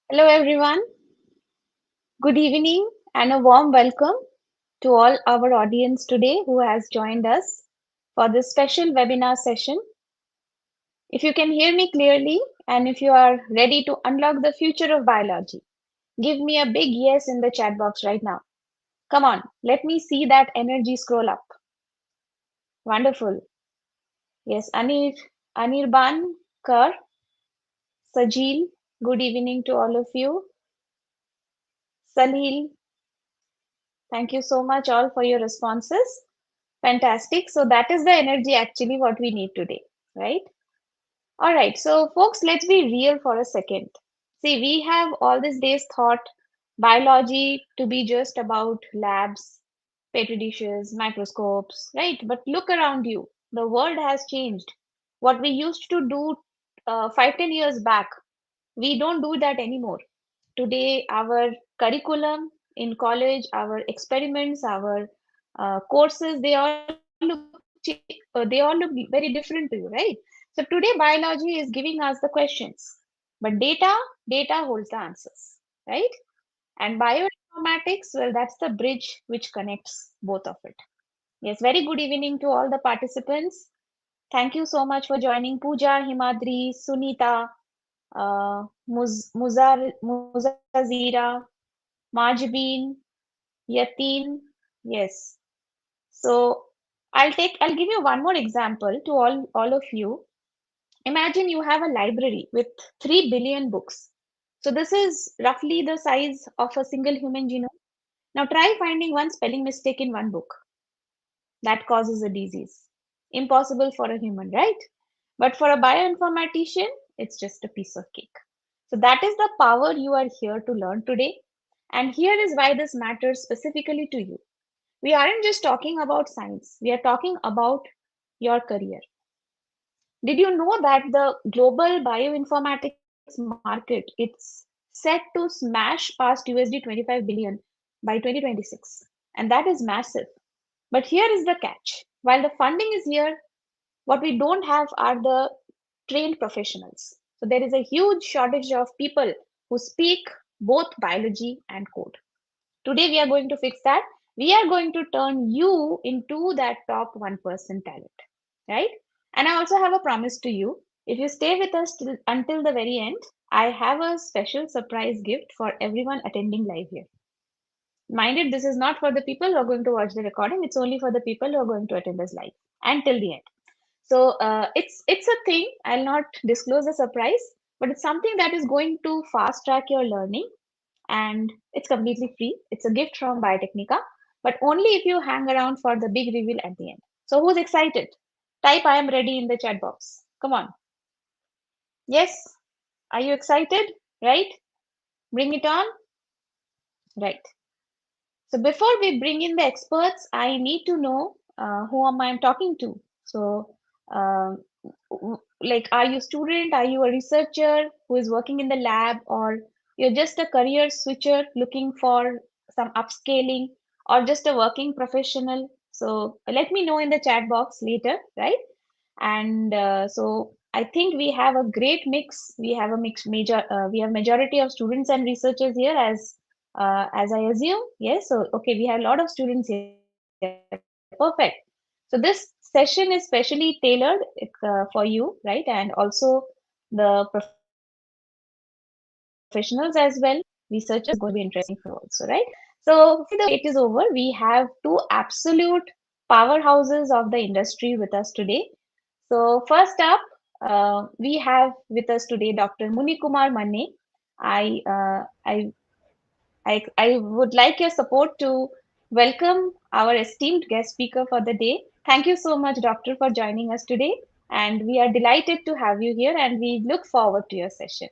Hello, everyone. Good evening and a warm welcome to all our audience today who has joined us for this special webinar session. If you can hear me clearly and if you are ready to unlock the future of biology, give me a big yes in the chat box right now. Come on, let me see that energy scroll up. Wonderful. Yes, Anirban Kar, Sajil, good evening to all of you. Salil, thank you so much all for your responses. Fantastic. So that is the energy actually what we need today, right? All right. So folks, let's be real for a second. See, we have all these days thought biology to be just about labs, petri dishes, microscopes, right? But look around you. The world has changed. What we used to do 5, 10 years back, we don't do that anymore. Today, our curriculum in college, our experiments, our courses, they all look very different to you, right? So today, biology is giving us the questions, but data holds the answers, right? And bioinformatics, well, that's the bridge which connects both of it. Yes, very good evening to all the participants. Thank you so much for joining Pooja, Himadri, Sunita, Muzazira, Majbeen, Yateen. Yes. So I'll give you one more example to all of you. Imagine you have a library with 3 billion books. So this is roughly the size of a single human genome. Now try finding one spelling mistake in one book. That causes a disease. Impossible for a human, right? But for a bioinformatician, it's just a piece of cake. So that is the power you are here to learn today. And here is why this matters specifically to you. We aren't just talking about science, we are talking about your career. Did you know that the global bioinformatics market it's set to smash past USD 25 billion by 2026 and that is massive. But here is the catch. While the funding is here, what we don't have are the trained professionals. So there is a huge shortage of people who speak both biology and code. Today we are going to fix that. We are going to turn you into that top 1% talent, right? And I also have a promise to you. If you stay with us until the very end, I have a special surprise gift for everyone attending live here. Mind it, this is not for the people who are going to watch the recording. It's only for the people who are going to attend us live until the end. So it's a thing. I'll not disclose the surprise, but it's something that is going to fast track your learning and it's completely free. It's a gift from Biotechnica, but only if you hang around for the big reveal at the end. So who's excited? Type I am ready in the chat box. Come on. Yes? Are you excited? Right? Bring it on. Right. So before we bring in the experts, I need to know who am I talking to. So um, like, are you a student? Are you a researcher who is working in the lab, or you're just a career switcher looking for some upscaling, or just a working professional? So let me know in the chat box later, right? And so I think we have a great mix. We have a mix major. We have majority of students and researchers here, as as I assume. Yes. So, okay, we have a lot of students here. Perfect. So, this session is specially tailored for you, right? And also the professionals as well. Researchers are going to be interesting for you also, right? So, before the debate is over, we have two absolute powerhouses of the industry with us today. So, first up, we have with us today Dr. Munikumar Manne. I, uh, I I would like your support to welcome our esteemed guest speaker for the day. Thank you so much, Doctor, for joining us today. And we are delighted to have you here and we look forward to your session.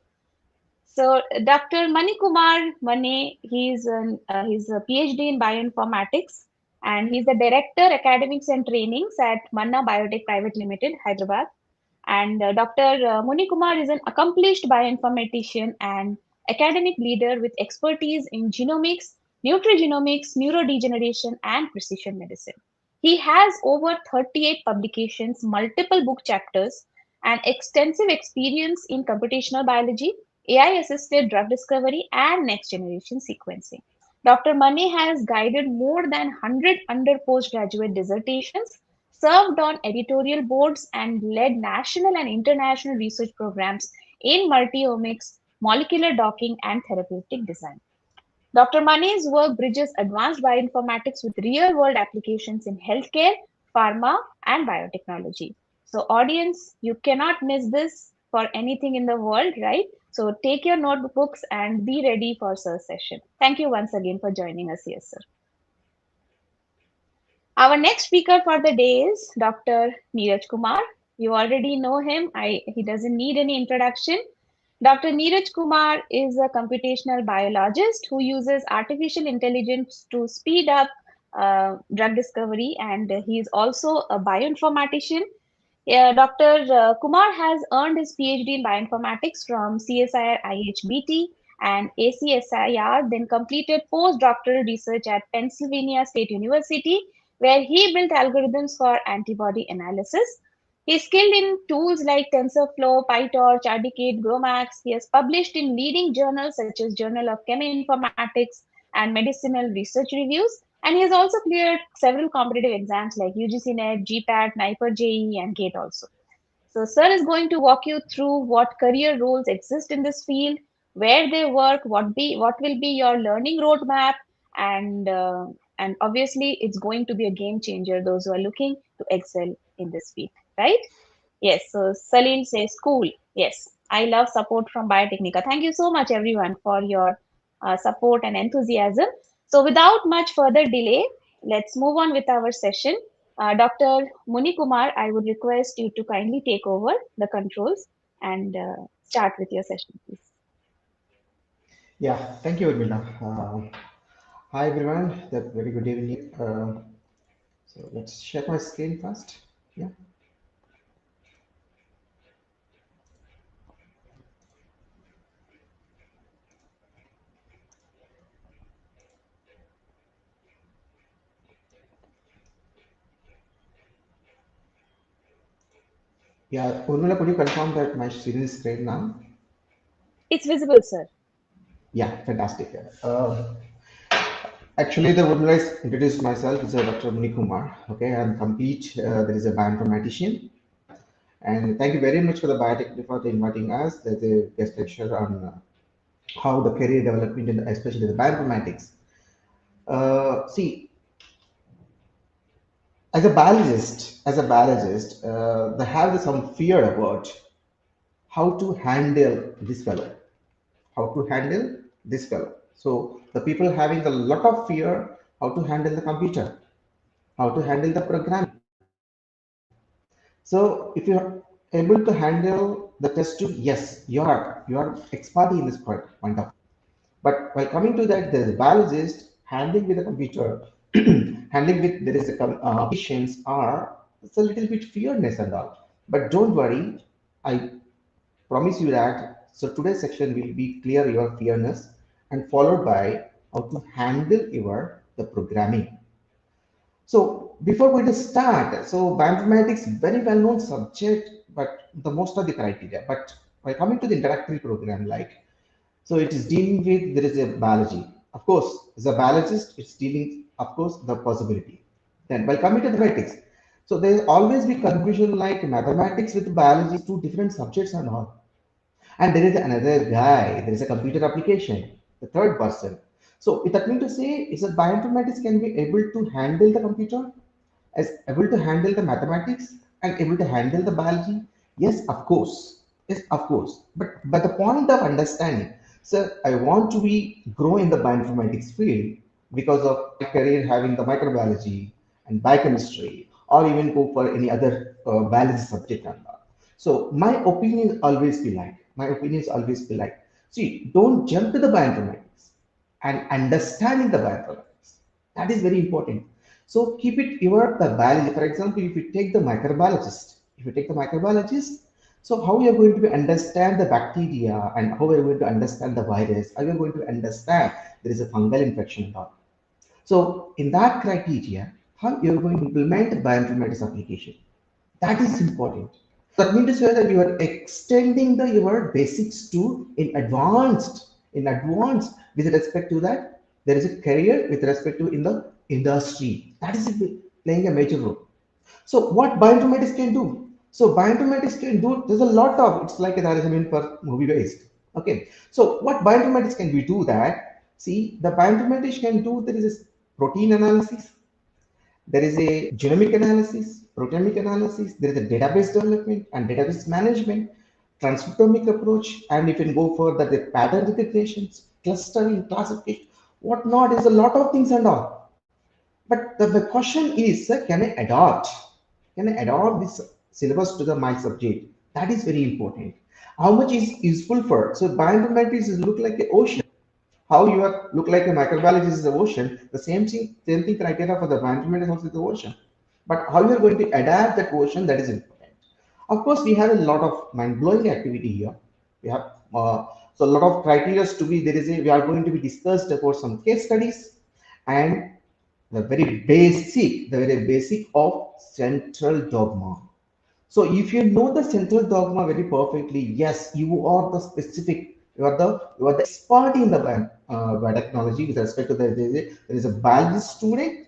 So, Dr. Manikumar Mane, he's a PhD in bioinformatics and he's the Director, Academics and Trainings at Manna Biotech Private Limited, Hyderabad. And Dr. Muni Kumar is an accomplished bioinformatician and academic leader with expertise in genomics, nutrigenomics, neurodegeneration, and precision medicine. He has over 38 publications, multiple book chapters, and extensive experience in computational biology, AI assisted drug discovery, and next generation sequencing. Dr. Mane has guided more than 100 under postgraduate dissertations, served on editorial boards, and led national and international research programs in multiomics, molecular docking, and therapeutic design. Dr. Mane's work bridges advanced bioinformatics with real world applications in healthcare, pharma, and biotechnology. So, audience, you cannot miss this for anything in the world, right? So, take your notebooks and be ready for Sir's session. Thank you once again for joining us here, sir. Our next speaker for the day is Dr. Neeraj Kumar. You already know him. He doesn't need any introduction. Dr. Neeraj Kumar is a computational biologist who uses artificial intelligence to speed up drug discovery, and he is also a bioinformatician. Yeah, Dr. Kumar has earned his PhD in bioinformatics from CSIR IHBT and ACSIR, then completed postdoctoral research at Pennsylvania State University, where he built algorithms for antibody analysis. He's skilled in tools like TensorFlow, PyTorch, RDKit, GROMACS. He has published in leading journals such as Journal of Cheminformatics and Medicinal Research Reviews. And he has also cleared several competitive exams like UGC NET, GPAT, NIPER JEE, and GATE also. So, Sir is going to walk you through what career roles exist in this field, where they work, what will be your learning roadmap, and and obviously it's going to be a game changer. Those who are looking to excel in this field, right? Yes, so Salim says cool. Yes, I love support from Biotechnica. Thank you so much, everyone, for your support and enthusiasm. So, without much further delay, let's move on with our session. Dr. Munikumar, I would request you to kindly take over the controls and start with your session, please. Yeah, thank you, Urmila. Hi, everyone. Very good evening. So let's share my screen first. Yeah, yeah. Urmila, could you confirm that my screen is screen now? It's visible, sir. Yeah, fantastic. Actually, the Urmila is introduced myself as a Dr. Kumar. Okay, I'm complete. There is a bioinformatician, and thank you very much for the biotech for inviting us. There's a guest lecture on how the career development, in especially the bioinformatics. See, as a biologist, they have some fear about how to handle this fellow, how to handle this fellow. So the people having a lot of fear how to handle the computer, how to handle the programming. So if you're able to handle the test tube, yes, you are expert in this point of view. But while coming to that, there is a biologist handling with the computer, handling with there is a patients are it's a little bit fearness and all. But don't worry, I promise you that. So today's section will be clear your fearness and followed by how to handle your the programming. So before we just start, so bioinformatics very well known subject, but the most of the criteria. But by coming to the introductory program, like so it is dealing with there is a biology. Of course, as a biologist, it's dealing, of course, the possibility. Then, while coming to the mathematics, so there will always be confusion like mathematics with biology is two different subjects and all. And there is another guy, there is a computer application, the third person. So that means to say is that bioinformatics can be able to handle the computer, as able to handle the mathematics and able to handle the biology? Yes, of course. Yes, of course. But the point of understanding, sir, I want to be grow in the bioinformatics field because of my career having the microbiology and biochemistry, or even go for any other biology subject and all. So my opinions always be like, see, don't jump to the bioinformatics and understanding the bioinformatics. That is very important. So keep it your the biology. For example, if you take the microbiologist, so how you are going to understand the bacteria and how you are going to understand the virus, how you are going to understand there is a fungal infection and all. So in that criteria, how you are going to implement bioinformatics application. That is important. That means to say that you are extending your basics to in advanced with respect to that there is a career with respect to in the industry. That is playing a major role. So what bioinformatics can do? So bioinformatics can do, there's a lot of, it's like there is a mean per movie based. Okay. So what bioinformatics can we do that? See, the bioinformatics can do, there is a protein analysis, there is a genomic analysis, proteomic analysis, there is a database development and database management, transcriptomic approach, and you can go for the pattern recognitions, clustering, classification, whatnot. Is a lot of things and all. But the question is, can I adopt? Can I adopt this syllabus to the my subject? That is very important. How much is useful for? So bioinformatics is look like the ocean. How you are look like a microbiologist is the ocean. The same thing criteria for the bioinformatics also is the ocean. But how you are going to adapt that ocean, that is important. Of course, we have a lot of mind-blowing activity here. We have so a lot of criteria to be there is a we are going to be discussed about some case studies and the very basic of central dogma. So if you know the central dogma very perfectly, yes, you are the specific, you are the expert in the biotechnology with respect to there is a biology student,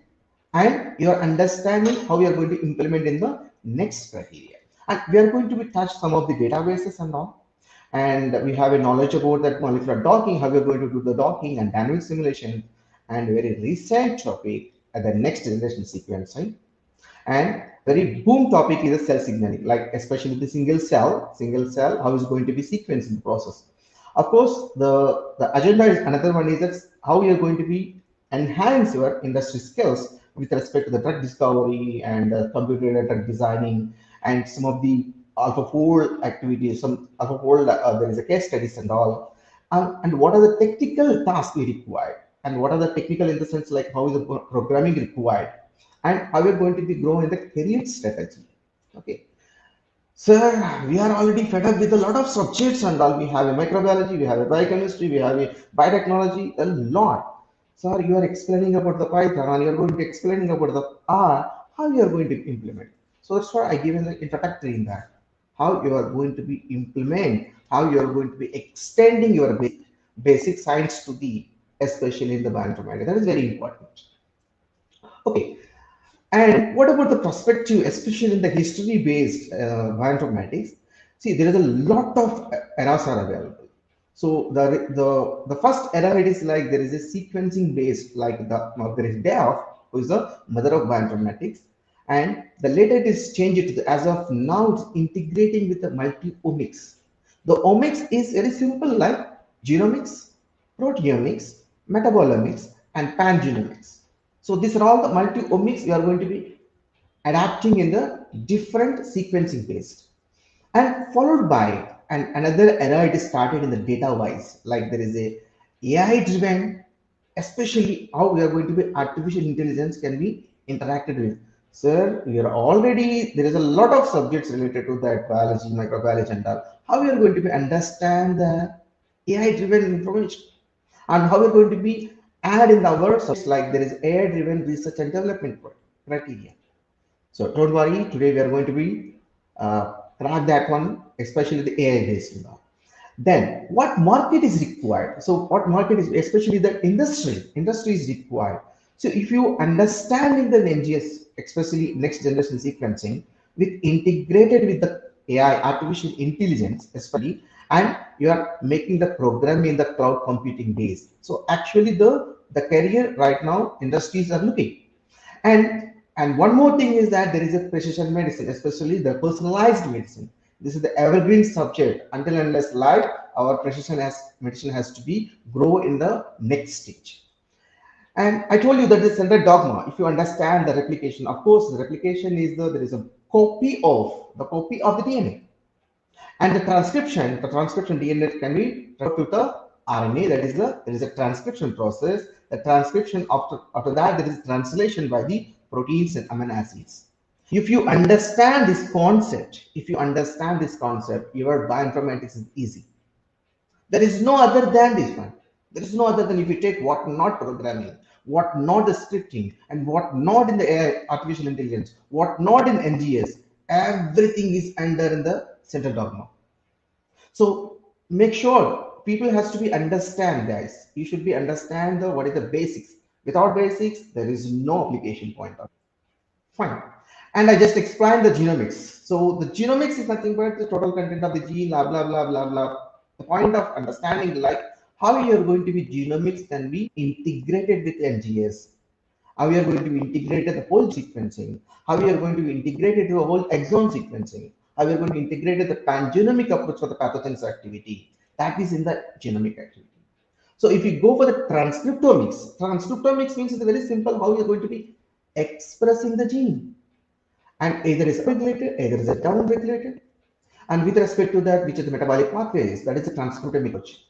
and you are understanding how you are going to implement in the next criteria. And we are going to be touch some of the databases and all. And we have a knowledge about that molecular docking, how we are going to do the docking and dynamic simulation, and very recent topic at the next generation sequencing. And very boom topic is a cell signaling, like especially the single cell, how is going to be sequenced in the process. Of course, the agenda is another one is that how you are going to be enhance your industry skills with respect to the drug discovery and computer drug designing and some of the AlphaFold activities, some AlphaFold, there is a case studies and all. And what are the technical tasks we require? And what are the technical in the sense like how is the programming required? And how we're going to be grow in the career strategy. Okay. Sir, we are already fed up with a lot of subjects and all. We have a microbiology, we have a biochemistry, we have a biotechnology, a lot. Sir, you are explaining about the Python and you are going to be explaining about the R, how you are going to implement. So that's why I given the introductory in that. How you are going to be implement, how you are going to be extending your basic science to the, especially in the bioinformatics. That is very important. Okay, and what about the perspective, especially in the history-based bioinformatics? See, there is a lot of eras are available. So the first era it is like there is a sequencing based, like the Margaret Dale, who is the mother of bioinformatics, and the later it is changed to the, as of now it's integrating with the multi-omics. The omics is very simple, like genomics, proteomics, metabolomics, and pangenomics. So these are all the multi-omics we are going to be adapting in the different sequencing based. And followed by and another era it is started in the data wise, like there is a AI driven, especially how we are going to be artificial intelligence can be interacted with. Sir, we are already there is a lot of subjects related to that biology, microbiology, and all. How we are going to be understand the AI driven information and how we're going to be add in our subjects like there is AI driven research and development criteria. So don't worry, today we are going to be crack that one, especially the AI based. Then what market is required? So what market is, especially the industry is required. So if you understanding the NGS, especially next generation sequencing, with integrated with the AI, artificial intelligence, especially, and you are making the program in the cloud computing days. So actually the career right now industries are looking. And one more thing is that there is a precision medicine, especially the personalized medicine. This is the evergreen subject. Until unless life, our precision as medicine has to be grow in the next stage. And I told you that the central dogma. If you understand the replication, of course, the replication is there is a copy of the DNA, and the transcription DNA can be transferred to the RNA. That is there is a transcription process. The transcription after that there is translation by the proteins and amino acids. If you understand this concept, your bioinformatics is easy. There is no other than this one. There is no other than if you take what not programming, what not the scripting, and what not in the AI, artificial intelligence, what not in NGS, everything is under in the central dogma. So make sure people has to be understand, guys. You should be understand the what is the basics. Without basics, there is no application point. Fine. And I just explained the genomics. So the genomics is nothing but the total content of the gene, blah, blah, blah, blah, blah. The point of understanding like how you're going to be genomics can be integrated with NGS, how you are going to be integrated the whole sequencing, how you are going to be integrated the whole exome sequencing, how you are going to integrate the pangenomic approach for the pathogens activity. That is in the genomic activity. So if you go for the transcriptomics means it's very simple how you're going to be expressing the gene, and either is upregulated, either is downregulated. And with respect to that, which is the metabolic pathways, that is the transcriptomic approach.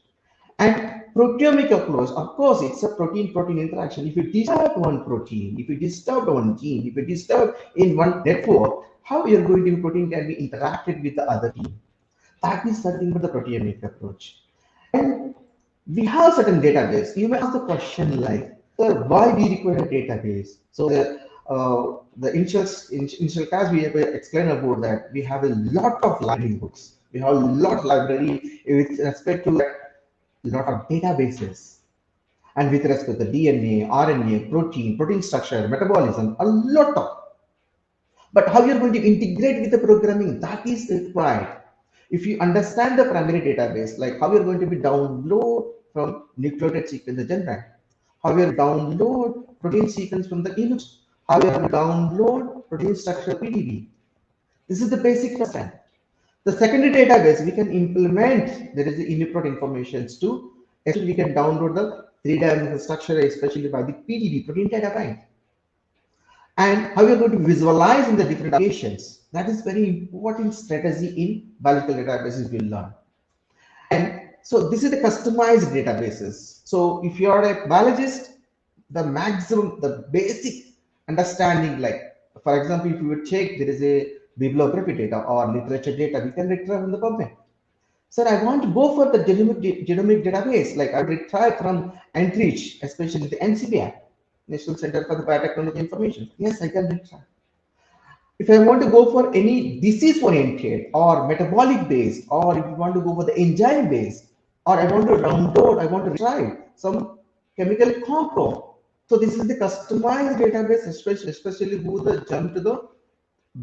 And proteomic approach, of course, it's a protein-protein interaction. If you disturb one protein, if you disturb one gene, if you disturb in one network, how you're going to be protein can be interacted with the other gene. That is something about the proteomic approach. And we have certain database. You may ask the question like, sir, why we require a database? So the initial class we have explained about that we have a lot of library books. We have a lot of library with respect to that, lot of databases. And with respect to the DNA, RNA, protein structure, metabolism, a lot of. But how you're going to integrate with the programming, that is required. If you understand the primary database, like how you're going to be download from nucleotide sequence, the GenBank, how you're download protein sequence from the image, how you download protein structure PDB. This is the basic understand. The secondary database we can implement. There is the input informations too. Especially we can download the three-dimensional structure, especially by the PDB protein data bank, and how you're going to visualize in the different applications. That is very important strategy in biological databases we'll learn. And so this is the customized databases. So if you are a biologist, the maximum, the basic understanding, like for example, if you would check there is a bibliography data or literature data, we can retrieve from the PubMed. Sir, I want to go for the genomic database. Like I retrieve from Enrich, especially the NCBI, National Center for the Biotechnology Information. Yes, I can retrieve. If I want to go for any disease oriented or metabolic based, or if you want to go for the enzyme based, or I want to retrieve some chemical compound. So this is the customized database, especially who the jump to the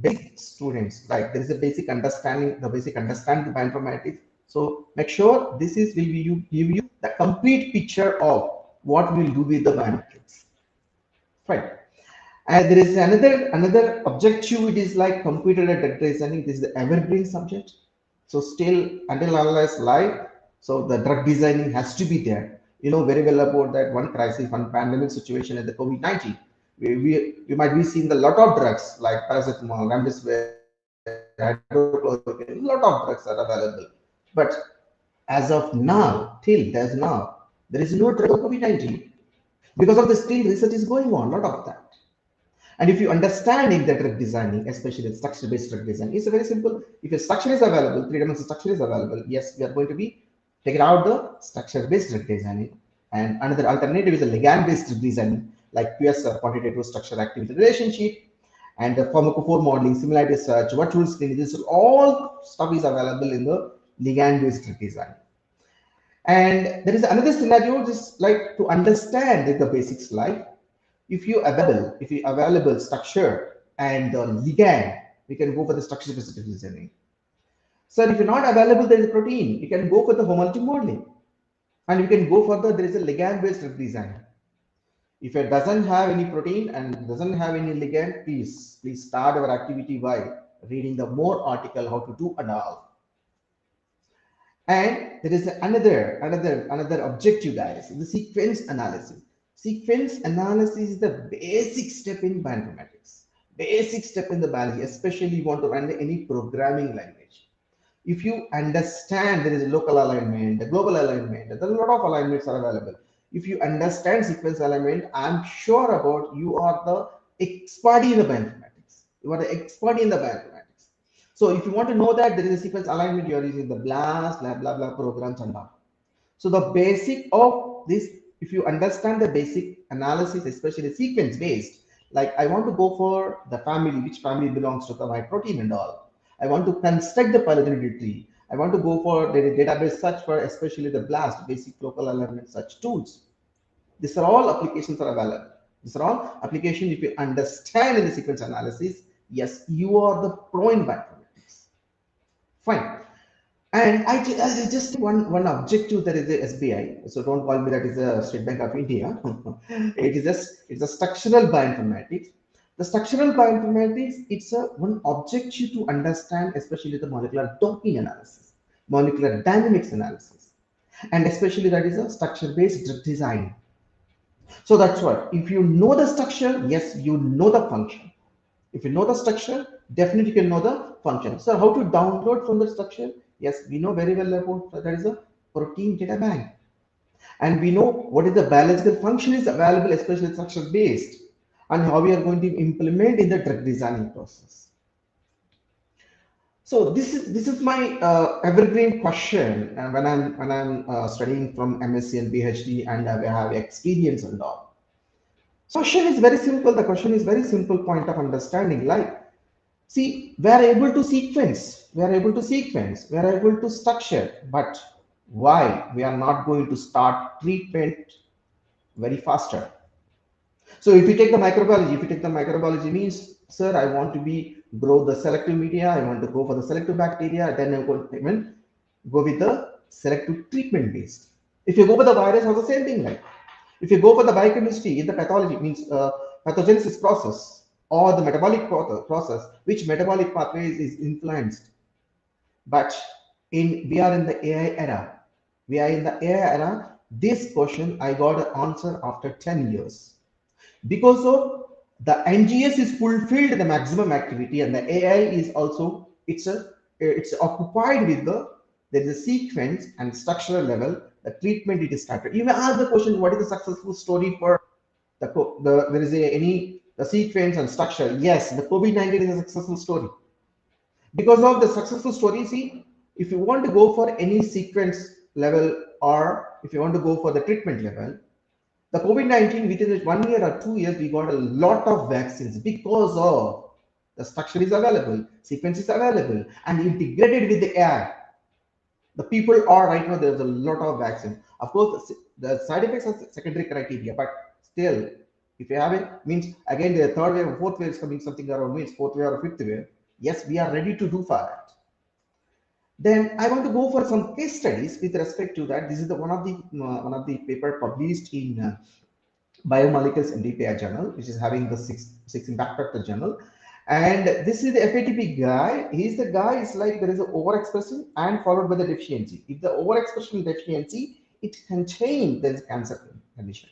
basic students. Like there is a basic understanding of bioinformatics. So make sure this is will give you the complete picture of what we'll do with the bioinformatics. Right. And there is another objective. It is like computer drug designing. This is the evergreen subject. So still until unless live, so the drug designing has to be there. You know very well about that one crisis, one pandemic situation at the COVID-19. We might be seeing a lot of drugs like paracetamol, remdesivir, hydrochloroquine. A lot of drugs are available, but as of now, there is no drug for COVID-19 because of the still research is going on. A lot of that. And if you understanding the drug designing, especially structure-based drug design, it's very simple. If a structure is available, three-dimensional structure is available, yes, we are going to be taking out the structure-based drug designing. And another alternative is a ligand-based drug designing, like QSR, quantitative structure activity relationship, and the pharmacophore modeling, similarity search, virtual screening. This is all stuff is available in the ligand-based drug design. And there is another scenario, just like to understand the basics, like if you available structure and the ligand, we can go for the structure specific reasoning. So if you're not available, there is a protein, you can go for the homology modeling. And you can go further, there is a ligand based design. If it doesn't have any protein and doesn't have any ligand, please start our activity by reading the more article how to do and all. And there is another objective, guys, the sequence analysis. Sequence analysis is the basic step in bioinformatics, basic step in the biology, especially you want to run any programming language. If you understand there is a local alignment, a global alignment, there are a lot of alignments are available. If you understand sequence alignment, I'm sure about you are the expert in the bioinformatics. You are the expert in the bioinformatics. So if you want to know that there is a sequence alignment, you are using the BLAST, blah blah blah programs and all. So the basic of this, if you understand the basic analysis, especially sequence based, like I want to go for the family, which family belongs to the my protein and all. I want to construct the phylogenetic tree. I want to go for the database search for especially the BLAST, basic local alignment search tools. These are all applications are available. These are all applications if you understand in the sequence analysis. Yes, you are the pro in bioinformatics. Fine. And I just one objective that is the SBI. So don't call me that is a State Bank of India. It's a structural bioinformatics. The structural bioinformatics, it's a one objective to understand, especially the molecular docking analysis, molecular dynamics analysis, and especially that is a structure-based design. So that's what. If you know the structure, yes, you know the function. If you know the structure, definitely you can know the function. So how to download from the structure? Yes, we know very well about that is a protein data bank. And we know what is the biological function is available, especially structure based, and how we are going to implement in the drug designing process. So this is my evergreen question when I'm studying from MSc and PhD and I have experience and all. So question is very simple. The question is very simple point of understanding. Like, see, we are able to sequence, we are able to sequence, we are able to structure, but why we are not going to start treatment very faster? So if you take the microbiology, if you take the microbiology means, sir, I want to be grow the selective media, I want to go for the selective bacteria, then I go even go with the selective treatment based. If you go for the virus, has the same thing, like if you go for the biochemistry in the pathology means pathogenesis process or the metabolic process, which metabolic pathways is influenced. But in we are in the AI era. We are in the AI era. This question I got an answer after 10 years because of the NGS is fulfilled the maximum activity and the AI is also it's occupied with the there is a sequence and structural level the treatment it is started. You may ask the question, what is the successful story for there is any the sequence and structure? Yes, the COVID-19 is a successful story because of the successful story. See, if you want to go for any sequence level or if you want to go for the treatment level, the COVID-19 within 1 year or 2 years, we got a lot of vaccines because of the structure is available, sequence is available, and integrated with the AI. The people are right now, there's a lot of vaccine. Of course, the side effects are secondary criteria, but still, if you have it, means again the third wave, fourth wave is coming something around means fourth wave or fifth wave. Yes, we are ready to do for that. Then I want to go for some case studies with respect to that. This is the one of the paper published in Biomolecules and DPI journal, which is having the six impact factor journal. And this is the FATP guy. He's the guy, it's like there is an overexpression and followed by the deficiency. If the overexpression deficiency, it can change the cancer condition,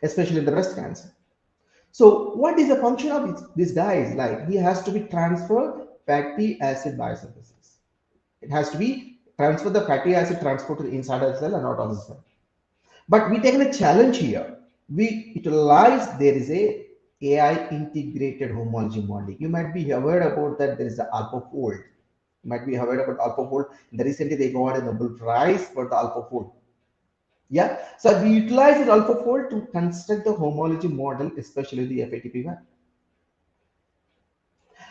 especially in the breast cancer. So what is the function of this guy? Is like he has to be transferred fatty acid biosynthesis. It has to be transfer the fatty acid transport to the inside of the cell and out of the cell. But we taken a challenge here. We utilize there is a AI integrated homology modeling. You might be aware about that there is the AlphaFold. You might be aware about AlphaFold. The recently they got a Nobel Prize for the AlphaFold. Yeah. So we utilize the AlphaFold to construct the homology model, especially the FATP one.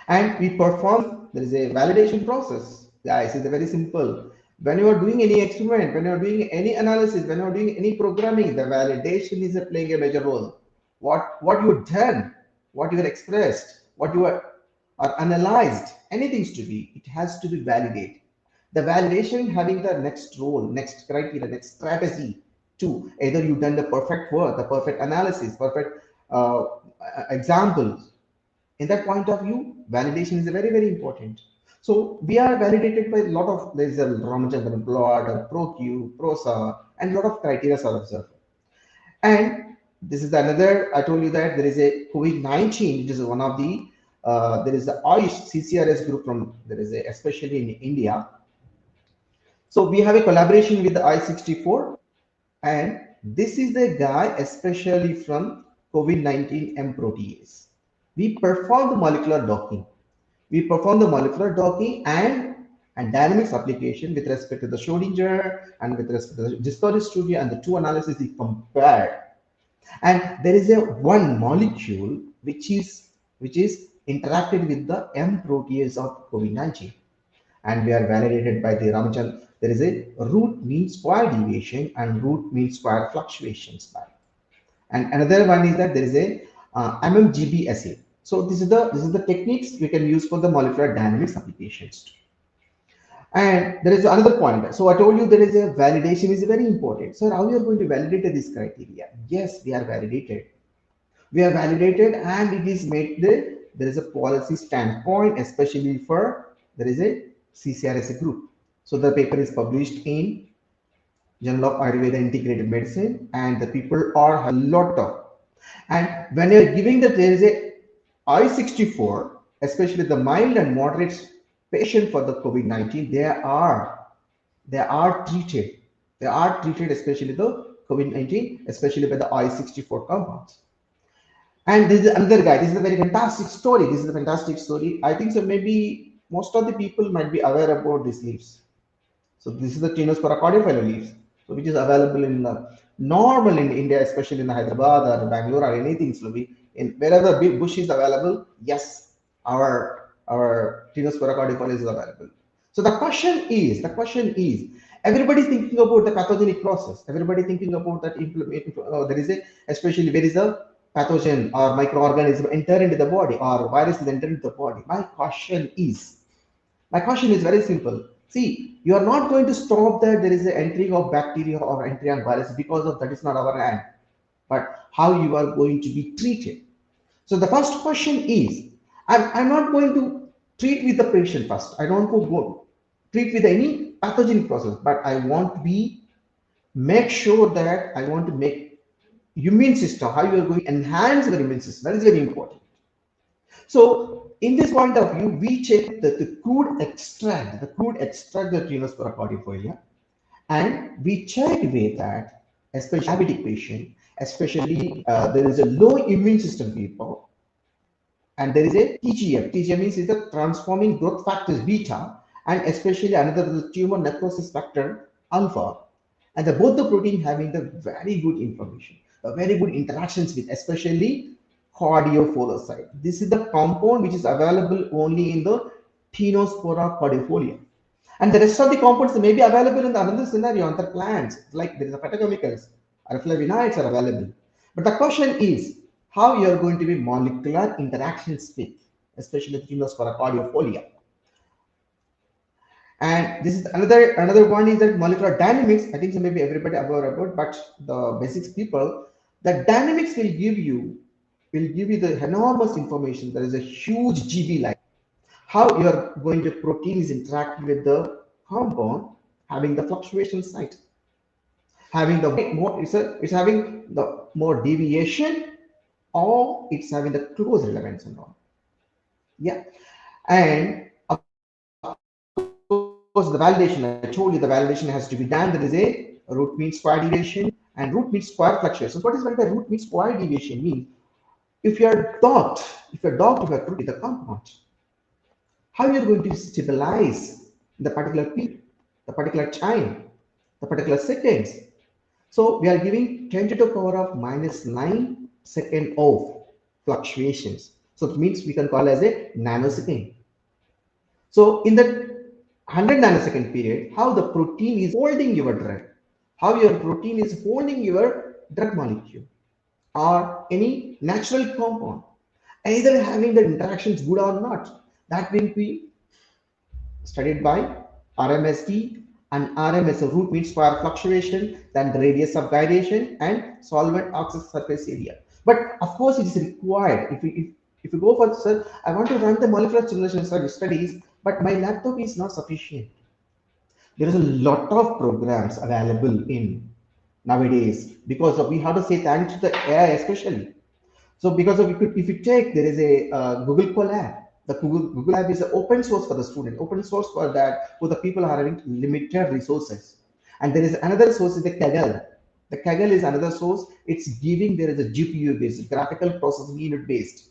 And we perform there is a validation process. Guys, it's very simple. When you are doing any experiment, when you are doing any analysis, when you are doing any programming, the validation is playing a major role. What you've done, what you are expressed, what you are analyzed, anything to be, it has to be validated. The validation having the next role, next criteria, next strategy to either you've done the perfect work, the perfect analysis, perfect examples. In that point of view, validation is very, very important. So we are validated by a lot of, there is a Ramachandran plot, or ProQ, PROSA, and a lot of criteria are observed. And this is another, I told you that there is a COVID-19, which is one of the, there is the AYUSH CCRS group from, there is a, especially in India. So we have a collaboration with the I-64, and this is the guy especially from COVID-19 M protease. We perform the molecular docking. We perform the molecular docking and dynamics application with respect to the Schrodinger and with respect to the Discovery Studio, and the two analyses is compared. And there is a one molecule which is interacted with the M protease of COVID-19, and we are validated by the Ramachandran. There is a root mean square deviation and root mean square fluctuations by. And another one is that there is a MMGB assay. So this is the techniques we can use for the molecular dynamics applications. And there is another point. So I told you there is a validation is very important. So how we are going to validate this criteria? Yes, we are validated. We are validated, and it is made there is a policy standpoint, especially for there is a CCRSA group. So the paper is published in Journal of Ayurveda Integrated Medicine, and the people are a lot of. And when you're giving that there is a I-64, especially the mild and moderate patient for the COVID-19, they are treated. They are treated, especially the COVID-19, especially by the I-64 compounds. And this is another guy. This is a very fantastic story. This is a fantastic story. I think so. Maybe most of the people might be aware about these leaves. So this is the Tinospora caudiflower leaves, so which is available in normal in India, especially in Hyderabad or Bangalore or anything. So we in wherever big bush is available, yes, our Tinospora caudiflower is available. So the question is, everybody thinking about the pathogenic process. Everybody thinking about that implement. There is a especially there is a pathogen or microorganism enter into the body or virus is enter into the body. My question is very simple. See, you are not going to stop that there is an entry of bacteria or entry of virus because of that is not our hand, but how you are going to be treated. So the first question is, I'm not going to treat with the patient first. I don't go treat with any pathogenic process, but I want to be make sure that I want to make immune system, how you are going to enhance the immune system. That is very important. So in this point of view, we check the crude extract the Genus cordifolia, and we check with that, especially diabetic patient, especially there is a low immune system people, and there is a TGF. TGF means is the transforming growth factors beta, and especially another the tumor necrosis factor alpha, and both the protein having the very good information, very good interactions with, especially cardiofoliocyte. This is the compound which is available only in the Tinospora cordifolia. And the rest of the compounds may be available in the another scenario on the plants, like there is a phytochemicals or flavonoids are available. But the question is how you are going to be molecular interactions with, especially the Tinospora cordifolia. And this is another one is that molecular dynamics. I think so maybe everybody aware about, but the basics people, the dynamics will give you the enormous information. There is a huge GB line. How your going to protein is interacting with the compound, having the fluctuation site, having the more it's having the more deviation, or it's having the close relevance and all. Yeah. And of course, the validation, I told you the validation has to be done. There is a root mean square deviation and root mean square fluctuations. What is meant by root mean square deviation? Means if if your dot, if you have treated with a compound, how you're going to stabilize the particular period, the particular time, the particular seconds. So we are giving 10 to the power of minus 9 second of fluctuations. So it means we can call as a nanosecond. So in that 100 nanosecond period, how the protein is holding your drug, how your protein is holding your drug molecule or any natural compound, either having the interactions good or not. That will be studied by RMSD, and RMS root means for fluctuation, then the radius of gyration and solvent oxide surface area. But of course, it is required. If you go for, sir, I want to run the molecular simulation studies, but my laptop is not sufficient. There is a lot of programs available in nowadays because of, we have to say thanks to the AI especially. So because of, if you take, there is a Google Colab. The Google Lab is an open source for the student, open source for that, for the people who are having limited resources. And there is another source is the Kaggle. The Kaggle is another source. It's giving, there is a GPU based, graphical processing unit based.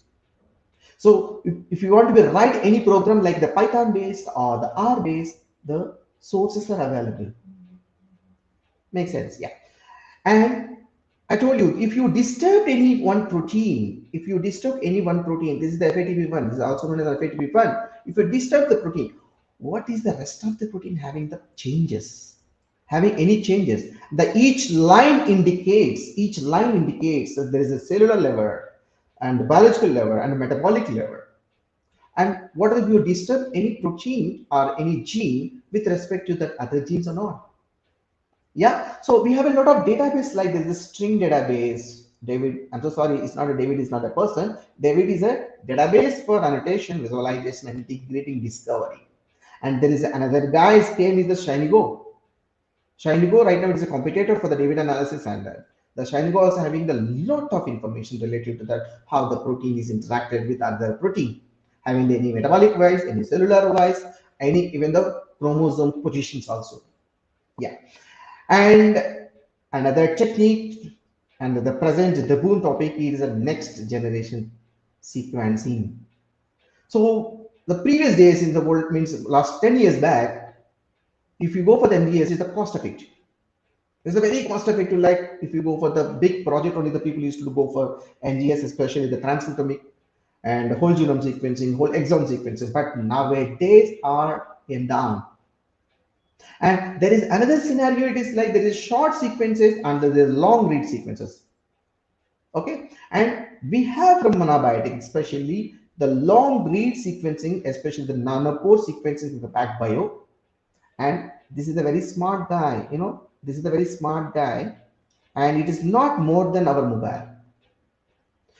So if you want to be write any program like the Python based or the R based, the sources are available. Makes sense, yeah. And I told you, if you disturb any one protein, if you disturb any one protein, this is the FATP1, this is also known as FATP1. If you disturb the protein, what is the rest of the protein having the changes? Having any changes? The each line indicates that there is a cellular level and biological level and a metabolic level. And what if you disturb any protein or any gene with respect to that other genes or not? Yeah, so we have a lot of database like this string database. David, I'm so sorry, it's not a David, is not a person. David is a database for annotation, visualization, and integrating discovery. And there is another guy's name is the Shinigo. Shinigo right now is a competitor for the David analysis, and the Shinigo also having a lot of information related to that, how the protein is interacted with other protein, having any metabolic wise, any cellular wise, any even the chromosome positions also. Yeah. And another technique, and the present the boon topic is the next generation sequencing. So the previous days in the world means last 10 years back, if you go for the NGS, it's the cost effective. It's a very cost effective, like if you go for the big project, only the people used to go for NGS, especially the transcriptomic and whole genome sequencing, whole exome sequences. But nowadays are in down. And there is another scenario, it is like there is short sequences and there is long read sequences. Okay, and we have from Monobiotic, especially the long read sequencing, especially the nanopore sequences in the back bio. And this is a very smart guy, this is a very smart guy, and it is not more than our mobile.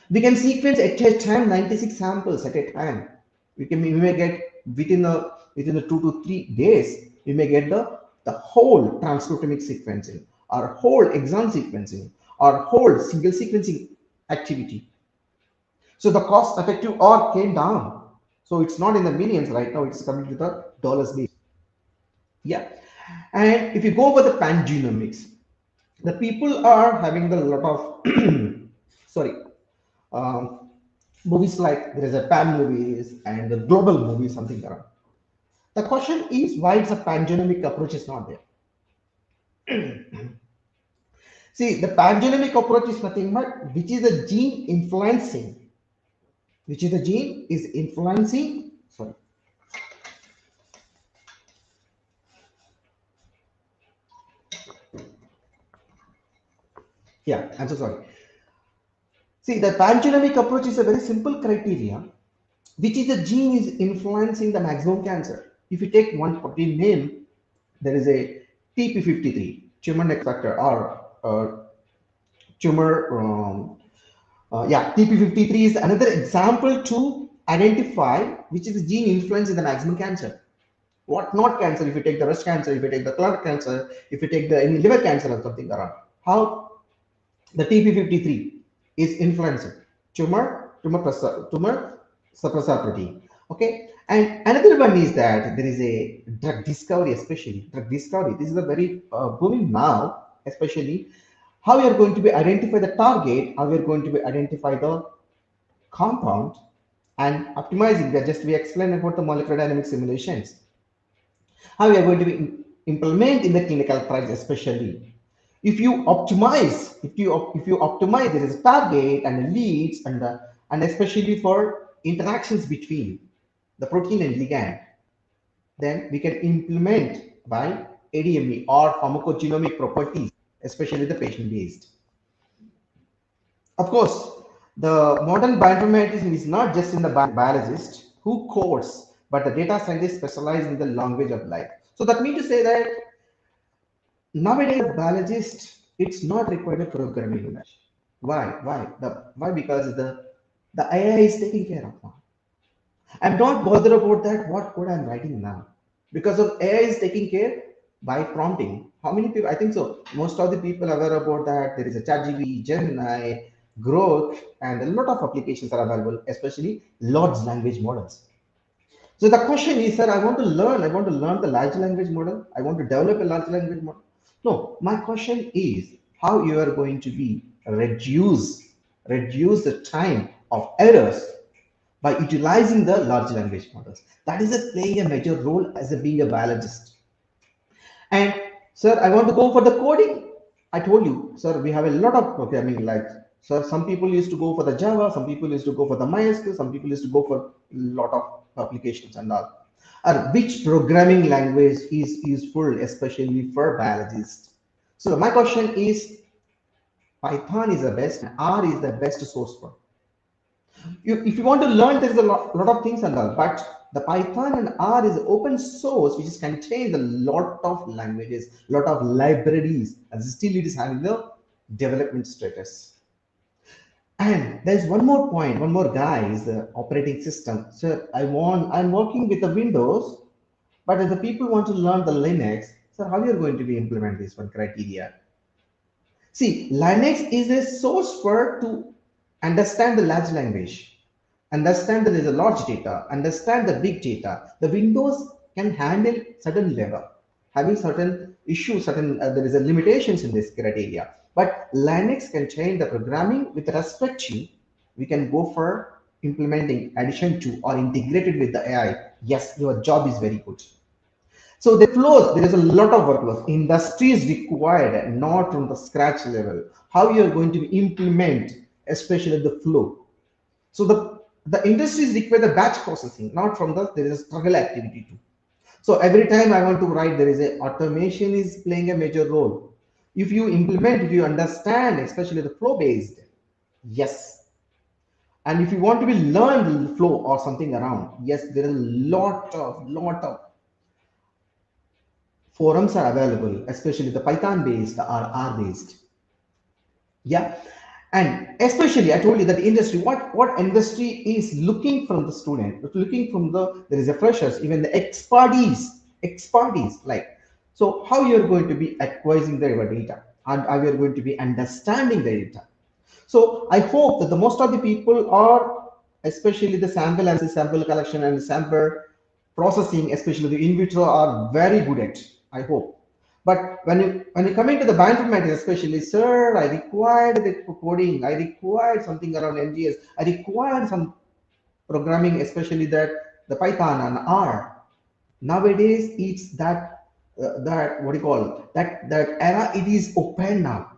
We can sequence at a time 96 samples at a time. We may get within the 2 to 3 days, we may get the whole transcriptomic sequencing, or whole exon sequencing, or whole single sequencing activity. So the cost effective or came down. So it's not in the millions right now, it's coming to the dollars base. Yeah. And if you go over the pangenomics, the people are having a lot of sorry, um, movies like there is a pan movies and the global movies, something around. The question is why it's a pangenomic approach is not there. See, the pangenomic approach is nothing but which is the gene influencing, which is the gene is influencing. Sorry, yeah, I'm so sorry. See, the pangenomic approach is a very simple criteria, which is the gene is influencing the maximum cancer. If you take one protein name, there is a TP53, tumor necrosis factor, or tumor. Yeah, TP53 is another example to identify which is the gene influence in the maximum cancer. What not cancer? If you take the breast cancer, if you take the colon cancer, if you take the any liver cancer or something around, how the TP53 is influencing tumor suppressor protein. Okay, and another one is that there is a drug discovery, especially drug discovery. This is a very booming now, especially how we are going to be identify the target, how we are going to be identify the compound, and optimizing. We explained about the molecular dynamic simulations, how we are going to be implement in the clinical trials, especially if you optimize, if you optimize, there is a target and leads, and especially for interactions between the protein and ligand. then we can implement by ADME or pharmacogenomic properties, especially the patient based. Of course, the modern bioinformatician is not just in the biologist who codes, but the data scientist specialized in the language of life. So that means to say that nowadays biologist it's not required a programming language. Why? Why? Why? Because the AI is taking care of now. I'm not bothered about that what code I'm writing now. Because of AI is taking care by prompting. How many people? I think so. Most of the people are aware about that. There is a ChatGPT, Gemini, Growth, and a lot of applications are available, especially large language models. So the question is, sir, I want to learn the large language model. I want to develop a large language model. No, my question is how you are going to be reduce the time of errors by utilizing the large language models. That is playing a major role as being a biologist. And sir, I want to go for the coding. I told you, sir, we have a lot of programming. Like, sir, some people used to go for the Java, some people used to go for the MySQL, some people used to go for a lot of applications and all. Which programming language is useful, especially for biologists? So my question is, Python is the best, and R is the best source for. If you want to learn, there is a lot of things and all, but the Python and R is open source, which is contains a lot of languages, lot of libraries, and still it is having the development status. And there's one more point, one more guy is the operating system. So I'm working with the Windows, but if the people want to learn the Linux, so how you're going to be implement this one criteria? See, Linux is a source for to understand the large language, understand that there is a large data, understand the big data. The Windows can handle certain level, having certain issues, certain there is a limitations in this criteria. But Linux can change the programming with respect to. We can go for implementing addition to or integrated with the AI. Yes, your job is very good. So the flows, there is a lot of workloads. Industry is required, not from the scratch level. How you are going to implement, especially the flow. So the industries require the batch processing, not from the there is a struggle activity too. So every time I want to write, there is a automation is playing a major role. If you implement, if you understand, especially the flow based, yes. And if you want to be learn the flow or something around, yes, there is a lot of forums are available, especially the Python based or R based. Yeah. And especially I told you that industry, what industry is looking from the student, looking from there is a freshers, even the expertise, like, so how you're going to be acquiring the data and how you're going to be understanding the data. So I hope that the most of the people are, especially the sample analysis, sample collection, and sample processing, especially the in vitro, are very good at. I hope. But when you come into the bioinformatics, especially, sir, I required the coding, I required something around NGS, I required some programming, especially that the Python and R. Nowadays, it's that what do you call that era? It is open now,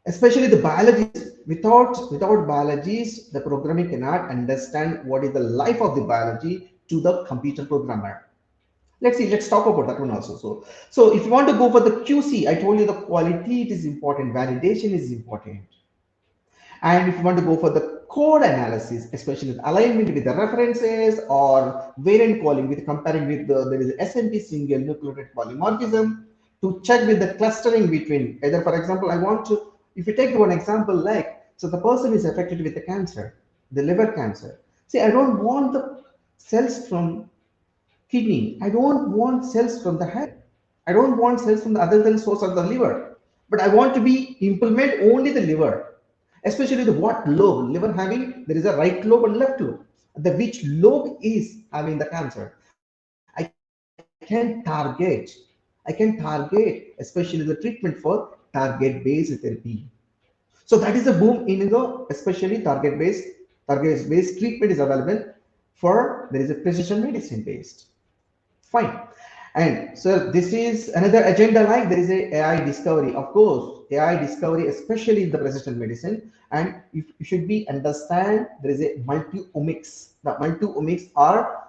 especially the biologists. Without biologists, the programming cannot understand what is the life of the biology to the computer programmer. Let's talk about that one also. So if you want to go for the QC, I told you the quality it is important, validation is important. And if you want to go for the code analysis, especially with alignment with the references or variant calling with comparing with there is SNP single nucleotide polymorphism to check with the clustering between either, for example, I want to, if you take one example like, so the person is affected with the cancer, the liver cancer. See, I don't want the cells from kidney. I don't want cells from the head. I don't want cells from the other than source of the liver. But I want to be implement only the liver, especially the what lobe liver having. There is a right lobe and left lobe. The which lobe is having the cancer. I can target, especially the treatment for target-based therapy. So that is a boom in especially target-based treatment is available for there is a precision medicine based. Fine. And so this is another agenda like there is a AI discovery. Of course, AI discovery, especially in the precision medicine, and you should be understand there is a multi-omics. The multi-omics are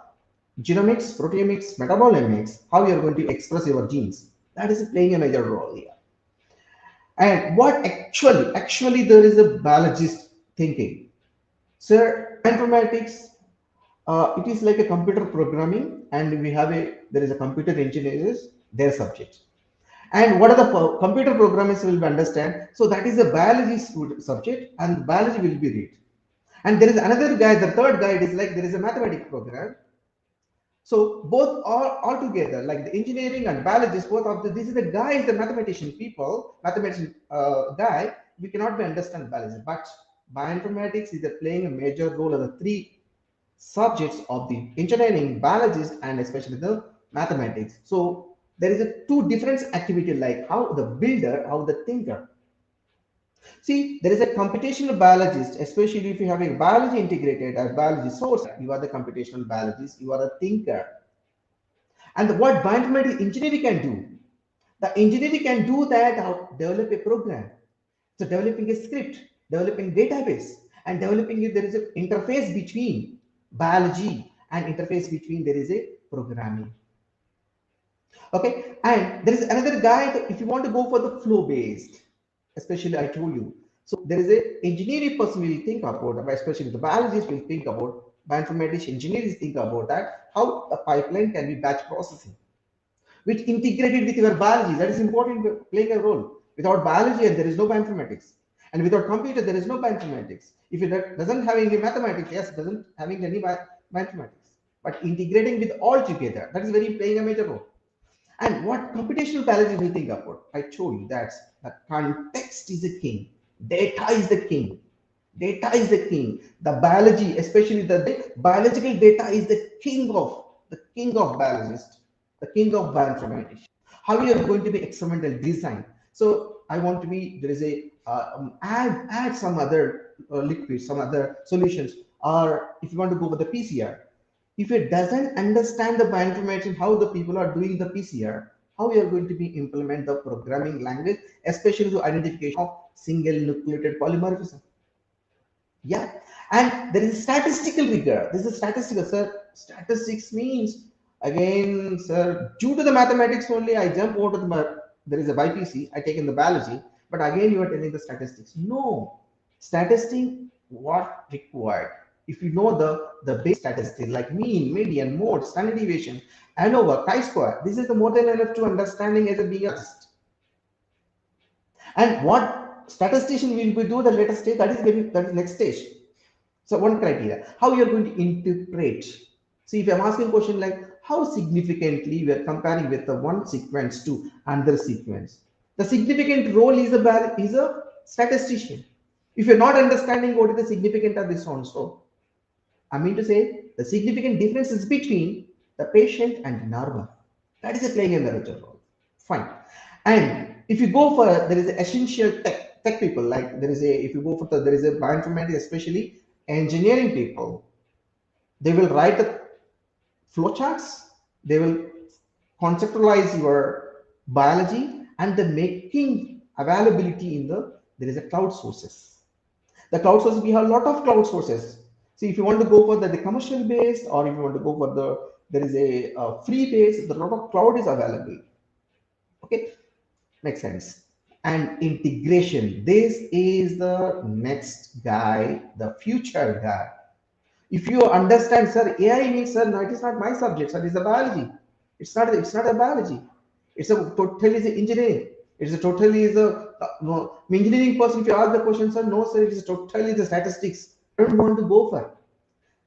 genomics, proteomics, metabolomics, how you're going to express your genes. That is playing a major role here. And what actually there is a biologist thinking. Sir, bioinformatics, it is like a computer programming, and there is a computer engineers, their subject. And what are the computer programmers will understand? So that is a biology subject, and biology will be read. And there is another guy, the third guy, it is like there is a mathematics program. So both all together, like the engineering and biologist, both of this is the guy is the mathematician people, mathematician guy. We cannot be understand biology, but bioinformatics is playing a major role as the three subjects of the engineering, biologist, and especially the mathematics. So there is a two different activity like how the builder, how the thinker. See, there is a computational biologist, especially if you have a biology integrated as biology source, you are the computational biologist, you are a thinker. And what bioinformatics engineering can do, the engineering can do that, how develop a program. So developing a script, developing database, and developing there is an interface between biology and interface between there is a programming. Okay, and there is another guy. If you want to go for the flow based, especially I told you. So there is a engineering person will think about, especially the biologist will think about, bioinformatics engineers think about that how a pipeline can be batch processing, which integrated with your biology. That is important, playing a role. Without biology, and there is no bioinformatics, and without computer, there is no bioinformatics. If it doesn't have any mathematics, yes, doesn't having any bioinformatics, but integrating with all together, that is very playing a major role. And what computational biology will think about? I told you that the context is the king. Data is the king. Data is the king. The biology, especially the biological data, is the king of biologists, the king of bioinformatics. How you are going to be experimental design? So I want to be there is a add some other liquids, some other solutions, or if you want to go with the PCR, if it doesn't understand the bioinformatics, how the people are doing the PCR, how you are going to be implement the programming language, especially the identification of single nucleated polymorphism. Yeah, and there is statistical rigor. This is statistical, sir. Statistics means again, sir. Due to the mathematics only, I jump over to there is a BPC. I take in the biology, but again, you are telling the statistics. No, statistics what required. If you know the base statistics like mean, median, mode, standard deviation, ANOVA, chi-square, this is the more than enough to understanding as a being artist. And what statistician will be do the later stage, that is next stage. So one criteria, how you're going to interpret. See, if I'm asking a question like how significantly we are comparing with the one sequence to another sequence, the significant role is a statistician. If you're not understanding what is the significant of this on, so I mean to say the significant differences between the patient and normal. That is a playing a major role. Fine. And if you go for there is an essential tech people, like there is a if you go for there is a bioinformatics, especially engineering people, they will write the flowcharts, they will conceptualize your biology, and the making availability in there is a cloud sources. The cloud sources, we have a lot of cloud sources. See, if you want to go for the commercial based, or if you want to go for there is a free base, the lot of cloud is available. Okay, makes sense. And integration, this is the next guy, the future guy. If you understand, sir, AI means, sir, no, it is not my subject, sir, it's a biology. It's not a biology. It's a totally is a engineering. It's a totally is a no, engineering person. If you ask the question, sir, no, sir, it is totally the statistics. I don't want to go for.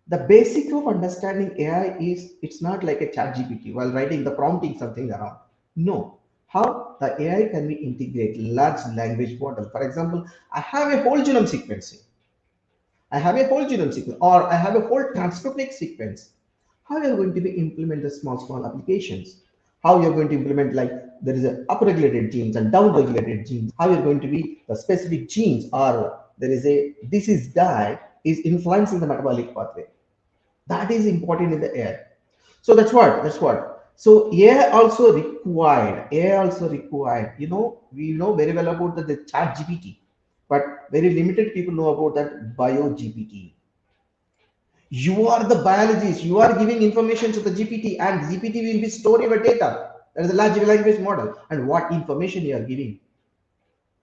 The basic of understanding AI is it's not like a chat GPT while writing the prompting something around. No. How the AI can be integrate large language model. For example, I have a whole genome sequencing. I have a whole genome sequence, or I have a whole transcriptic sequence. How you're going to be implement the small applications? How you're going to implement like there is a upregulated genes and downregulated genes? How you're going to be the specific genes, or there is a disease guy is influencing the metabolic pathway. That is important in the air. So that's what. So AI also required. We know very well about the chat GPT, but very limited people know about that bio GPT. You are the biologist. You are giving information to the GPT, and GPT will be storing your data. That is a large language model. And what information you are giving,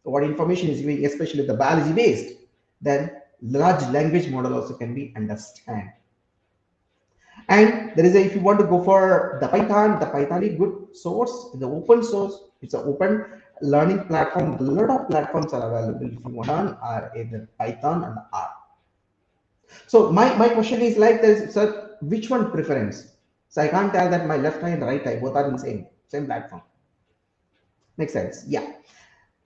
what information is giving, especially the biology based, then large language model also can be understand. And there is a, if you want to go for the Python is good source, the open source, it's an open learning platform. A lot of platforms are available if you want to learn are either Python and R. So my question is like this, sir, which one preference? So I can't tell that my left eye and right eye both are in the same platform. Makes sense? Yeah.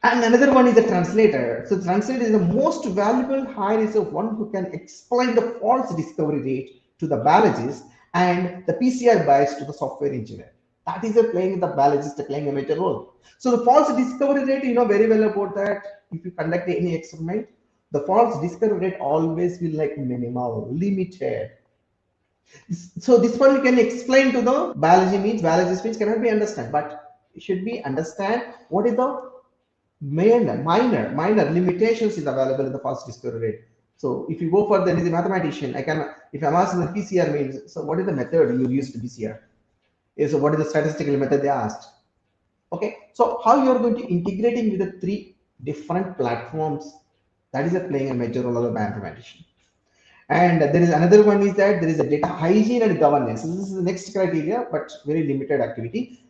And another one is a translator. So translator is the most valuable hire is the one who can explain the false discovery rate to the biologist and the PCR bias to the software engineer. That is a playing the biologist playing a major role. So the false discovery rate, you know very well about that. If you conduct any experiment, the false discovery rate always will like minimal, limited. So this one you can explain to the biologist means cannot be understand, but it should be understand what is the minor limitations is available in the false discovery rate. So if you go for the mathematician, I can if I'm asking the PCR means, so what is the method you use to PCR? So what is the statistical method they asked? Okay, so how you are going to integrating with the three different platforms, that is a playing a major role of the bioinformatician. And there is another one is that there is a data hygiene and governance. So this is the next criteria, but very limited activity.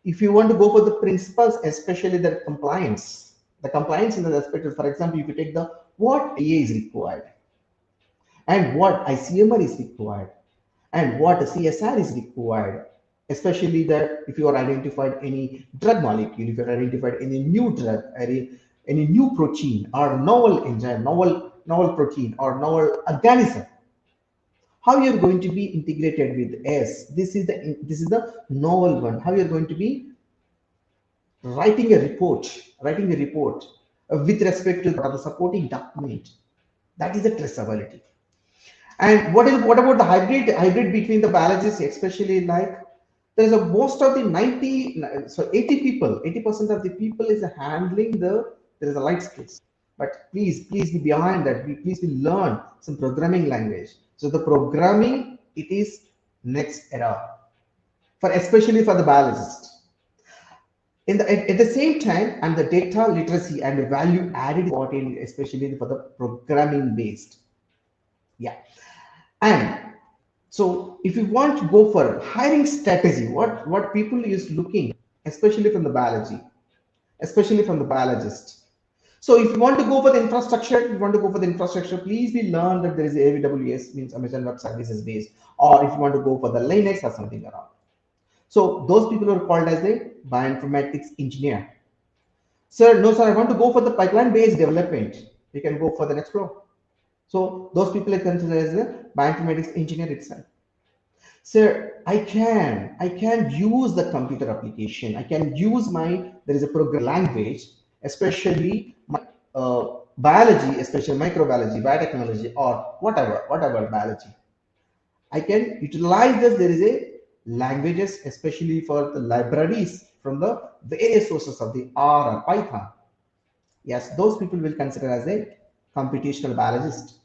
If you want to go for the principles, especially the compliance in the aspect of, for example, if you take the what A is required and what ICMR is required and what CSR is required, especially that if you are identified any drug molecule, if you are identified any new drug, any new protein or novel enzyme, novel protein or novel organism, how you're going to be integrated with S. This is the novel one. How you're going to be writing a report with respect to the supporting document. That is the traceability. And what about the hybrid between the biologists, especially like there's a most of the 90 so 80 people 80% of the people is handling the there is a light skills, but please be behind that, please be learn some programming language. So the programming it is next era for especially for the biologist. At the same time, and the data literacy and the value added is important, especially for the programming based. Yeah. And so if you want to go for hiring strategy, what people is looking, especially from the biology, especially from the biologist. So if you want to go for the infrastructure, if you want to go for the infrastructure, please be learn that there is AWS means Amazon Web Services based, or if you want to go for the Linux or something around. So those people are called as the bioinformatics engineer. Sir, no, sir, I want to go for the pipeline based development. You can go for the next floor. So those people are considered as the bioinformatics engineer itself. Sir, I can use the computer application. I can use my there is a program language, especially my biology, especially microbiology, biotechnology, or whatever biology. I can utilize this. There is a languages, especially for the libraries from the various sources of the R or Python. Yes, those people will consider as a computational biologist.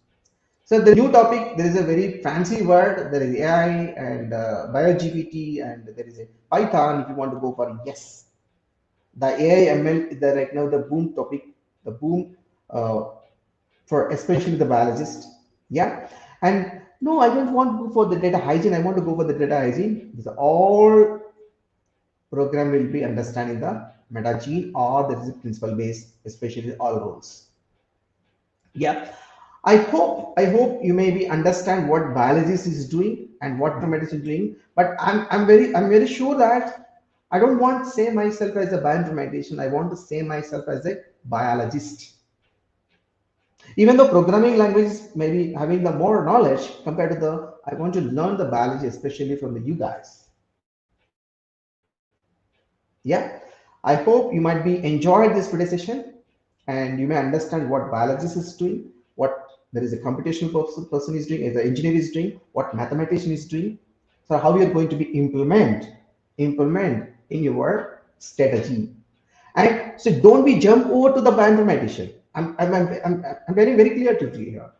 So the new topic, there is a very fancy word. There is AI and BioGPT, and there is a Python. If you want to go for yes, the AI ML is the right now the boom topic, the boom uh, for especially the biologist. Yeah, and no, I don't want to go for the data hygiene. I want to go for the data hygiene. This all program will be understanding the meta gene or there is a principle based, especially all roles. Yeah, I hope you maybe understand what biologist is doing and what medicine is doing. But I'm very sure that I don't want to say myself as a bioinformatician. I want to say myself as a biologist. Even though programming languages maybe having the more knowledge compared to the I want to learn the biology, especially from the you guys. Yeah, I hope you might be enjoyed this today's session and you may understand what biologist is doing, what there is a computational person is doing, as the engineer is doing, what mathematician is doing. So how you are going to be implement in your strategy. And so don't be jump over to the bioinformatician. I'm very clear to you here.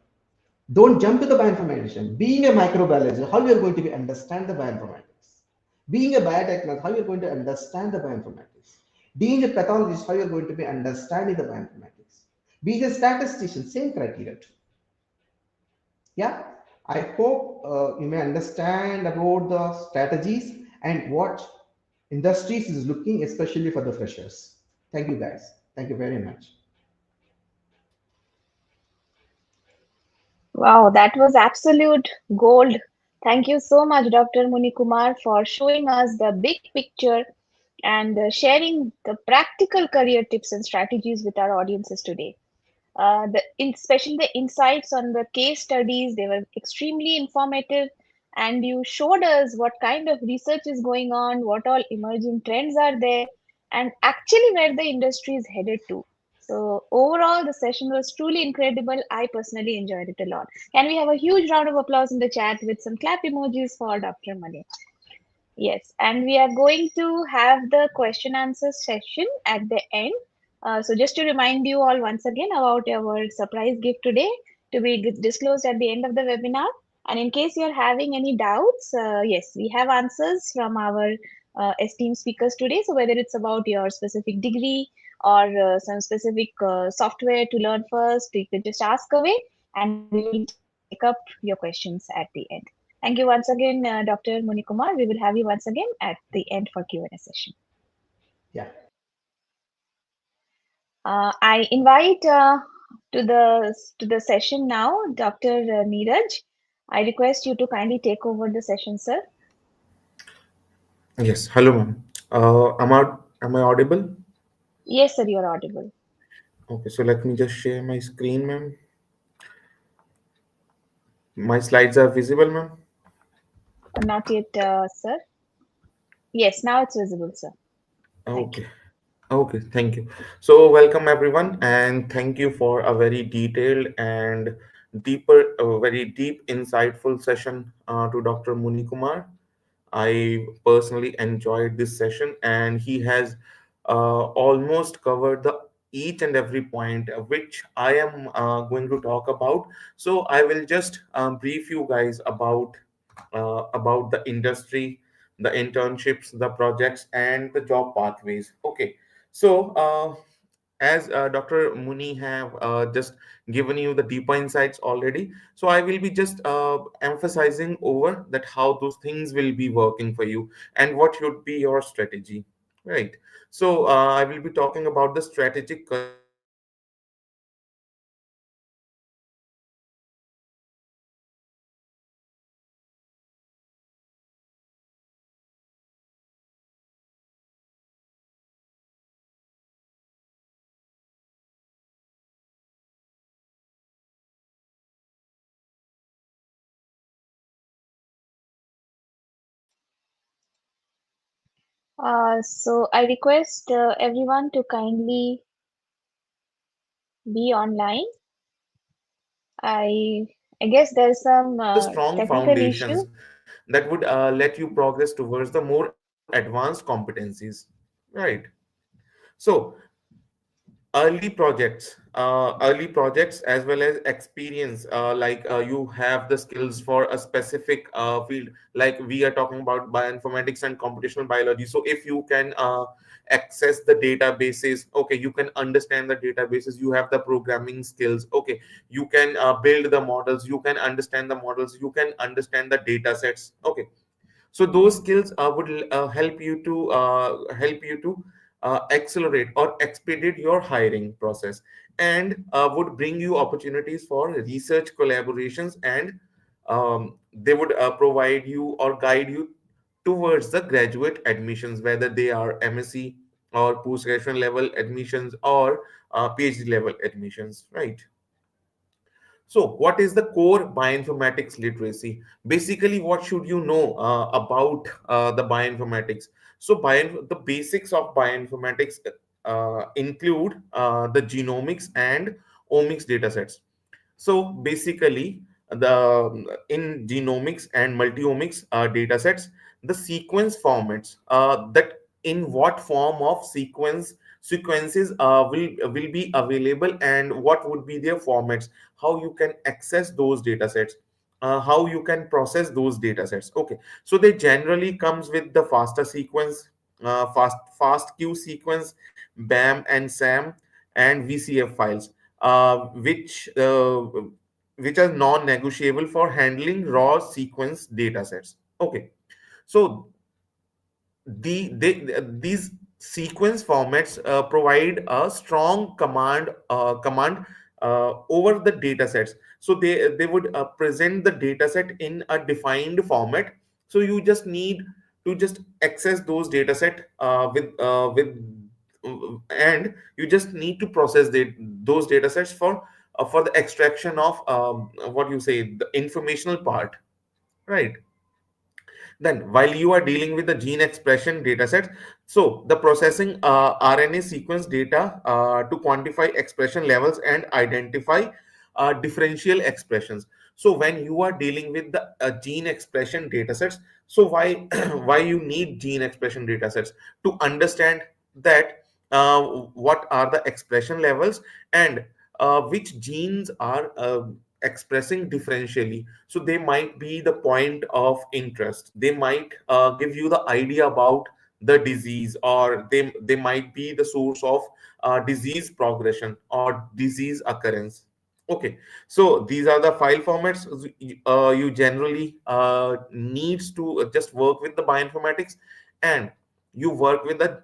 Don't jump to the bioinformatician. Being a microbiologist, how you're going to be understand the bioinformatics. Being a biotech, how you're going to understand the bioinformatics. Being a pathologist, how you're going to be understanding the bioinformatics. Being a statistician, same criteria too. Yeah, I hope you may understand about the strategies and what industries is looking, especially for the freshers. Thank you, guys. Thank you very much. Wow, that was absolute gold. Thank you so much, Dr. Munikumar, for showing us the big picture and sharing the practical career tips and strategies with our audiences today. Especially the insights on the case studies, they were extremely informative, and you showed us what kind of research is going on, what all emerging trends are there, and actually where the industry is headed to. So overall, the session was truly incredible. I personally enjoyed it a lot. Can we have a huge round of applause in the chat with some clap emojis for Dr. Mani? Yes, and we are going to have the question answer session at the end. So just to remind you all once again about our surprise gift today to be disclosed at the end of the webinar. And in case you're having any doubts, yes, we have answers from our esteemed speakers today. So whether it's about your specific degree or some specific software to learn first, you can just ask away, and we will just take up your questions at the end. Thank you once again, Dr. Munikumar. We will have you once again at the end for Q&A session. Yeah. I invite to the session now, Dr. Neeraj. I request you to kindly take over the session, sir. Yes, hello, ma'am. Am I audible? Yes, sir, you're audible. Okay, so let me just share my screen, ma'am. My slides are visible, ma'am. Not yet, sir. Yes, now it's visible, sir. Thank Okay. you. Okay, thank you. So, welcome everyone, and thank you for a very detailed and very deep, insightful session to Dr. Muni Kumar. I personally enjoyed this session, and he has almost covered the each and every point which I am going to talk about. So I will just brief you guys about the industry, the internships, the projects, and the job pathways. Okay, so as Dr. Muni have just given you the deeper insights already, so I will be just emphasizing over that how those things will be working for you and what should be your strategy, right? So I will be talking about the strategic career planning and So I request everyone to kindly be online. I I guess there's some the strong technical issue. foundations that would let you progress towards the more advanced competencies, right? So early projects as well as experience, you have the skills for a specific field, like we are talking about bioinformatics and computational biology. So if you can access the databases, okay, you can understand the databases, you have the programming skills, okay, you can build the models, you can understand the models, you can understand the data sets, okay. So those skills would help you to accelerate or expedite your hiring process, and would bring you opportunities for research collaborations, and they would provide you or guide you towards the graduate admissions, whether they are MSc or post-graduation level admissions or PhD level admissions, right? So, what is the core bioinformatics literacy? Basically, what should you know about the bioinformatics? So, the basics of bioinformatics include the genomics and omics datasets. So basically, the in genomics and multiomics data sets, the sequence formats, that in what form of sequence. sequences will be available, and what would be their formats, how you can access those data sets, how you can process those data sets. Okay, so they generally comes with the faster sequence, fast queue sequence, BAM and SAM, and VCF files, which are non-negotiable for handling raw sequence data sets. Okay, so these sequence formats provide a strong command over the data sets. So they would present the data set in a defined format. So you just need to just access those data set and you just need to process those data sets for the extraction of what you say, the informational part, right? Then, while you are dealing with the gene expression datasets, so the processing RNA sequence data to quantify expression levels and identify differential expressions. So, when you are dealing with the gene expression datasets, so why why you need gene expression datasets? To understand that what are the expression levels, and which genes are expressing differentially. So they might be the point of interest, they might give you the idea about the disease, or they might be the source of disease progression or disease occurrence. Okay, so these are the file formats you generally needs to just work with the bioinformatics, and you work with the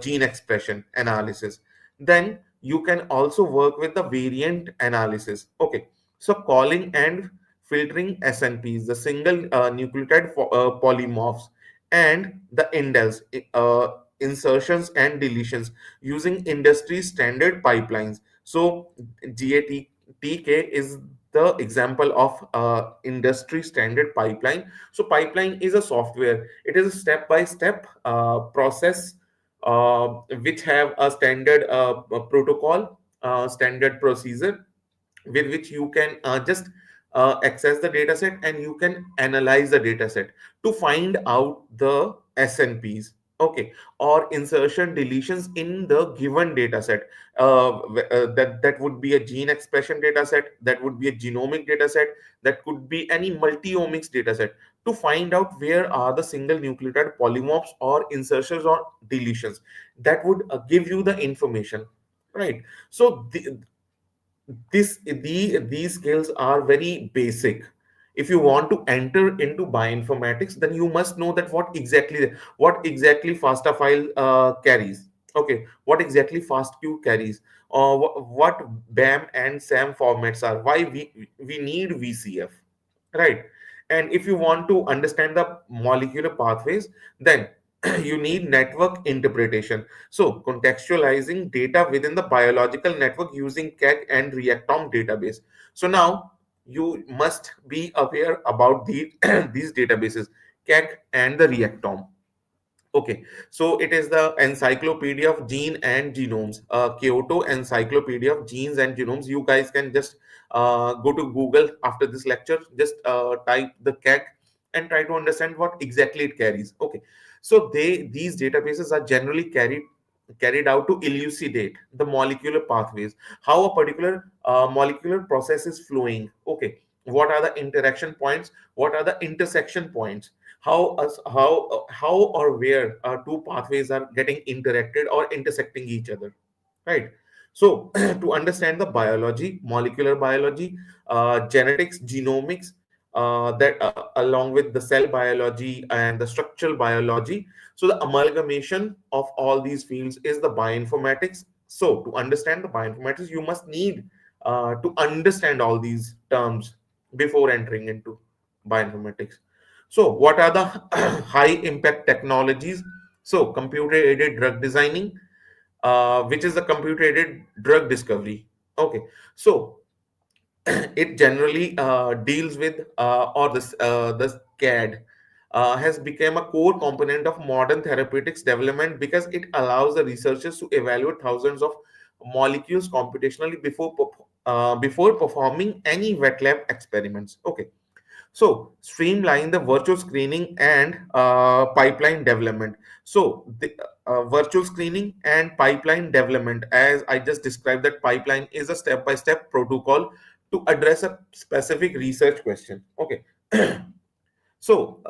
gene expression analysis. Then you can also work with the variant analysis. Okay, so calling and filtering SNPs, the single nucleotide polymorphs, and the indels, insertions and deletions, using industry standard pipelines. So GATK is the example of industry standard pipeline. So pipeline is a software. It is a step by step process uh, which have a standard protocol, standard procedure, with which you can just access the data set, and you can analyze the data set to find out the SNPs. Okay, or insertion deletions in the given data set. That would be a gene expression data set, that would be a genomic data set, that could be any multi-omics data set, to find out where are the single nucleotide polymorphs or insertions or deletions. That would give you the information, right? So these skills are very basic. If you want to enter into bioinformatics, then you must know that what exactly FASTA file carries. Okay, what exactly FASTQ carries, or what BAM and SAM formats are, why we need VCF, right? And if you want to understand the molecular pathways, then you need network interpretation. So contextualizing data within the biological network using CAG and reactome database. So now you must be aware about these databases, CAG and the reactome. Okay, so it is the Encyclopedia of Gene and Genomes, Kyoto Encyclopedia of Genes and Genomes. You guys can just go to Google after this lecture, just type the CAG and try to understand what exactly it carries. Okay, so these databases are generally carried out to elucidate the molecular pathways, how a particular molecular process is flowing. Okay, what are the interaction points, what are the intersection points, how or where two pathways are getting interacted or intersecting each other, right? So to understand the biology, molecular biology, genetics, genomics, that along with the cell biology and the structural biology, so the amalgamation of all these fields is the bioinformatics. So to understand the bioinformatics, you must need to understand all these terms before entering into bioinformatics. So, what are the high impact technologies? So, computer aided drug designing, which is the computer aided drug discovery. Okay, so it generally deals with the CAD has become a core component of modern therapeutics development, because it allows the researchers to evaluate thousands of molecules computationally before performing any wet lab experiments. Okay, So streamline the virtual screening and pipeline development. So the virtual screening and pipeline development, as I just described, that pipeline is a step-by-step protocol to address a specific research question. Okay. So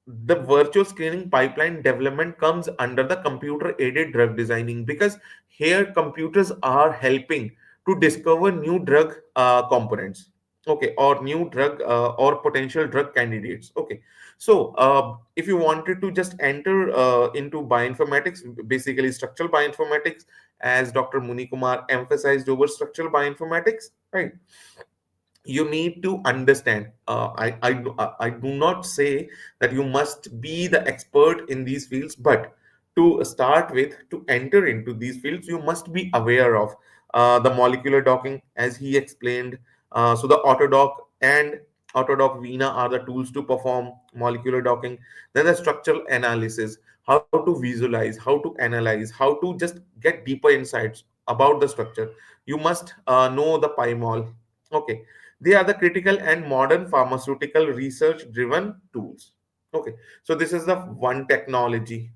the virtual screening pipeline development comes under the computer aided drug designing, because here computers are helping to discover new drug components, okay, or new drug or potential drug candidates. Okay. So if you wanted to just enter into bioinformatics, basically structural bioinformatics, as Dr. Munikumar emphasized over structural bioinformatics, right? You need to understand, I do not say that you must be the expert in these fields, but to start with, to enter into these fields, you must be aware of the molecular docking, as he explained. So the autodoc and autodoc vena are the tools to perform molecular docking. Then the structural analysis, how to visualize, how to analyze, how to just get deeper insights about the structure. You must know the pymol. Okay. They are the critical and modern pharmaceutical research driven tools. Okay, so this is the one technology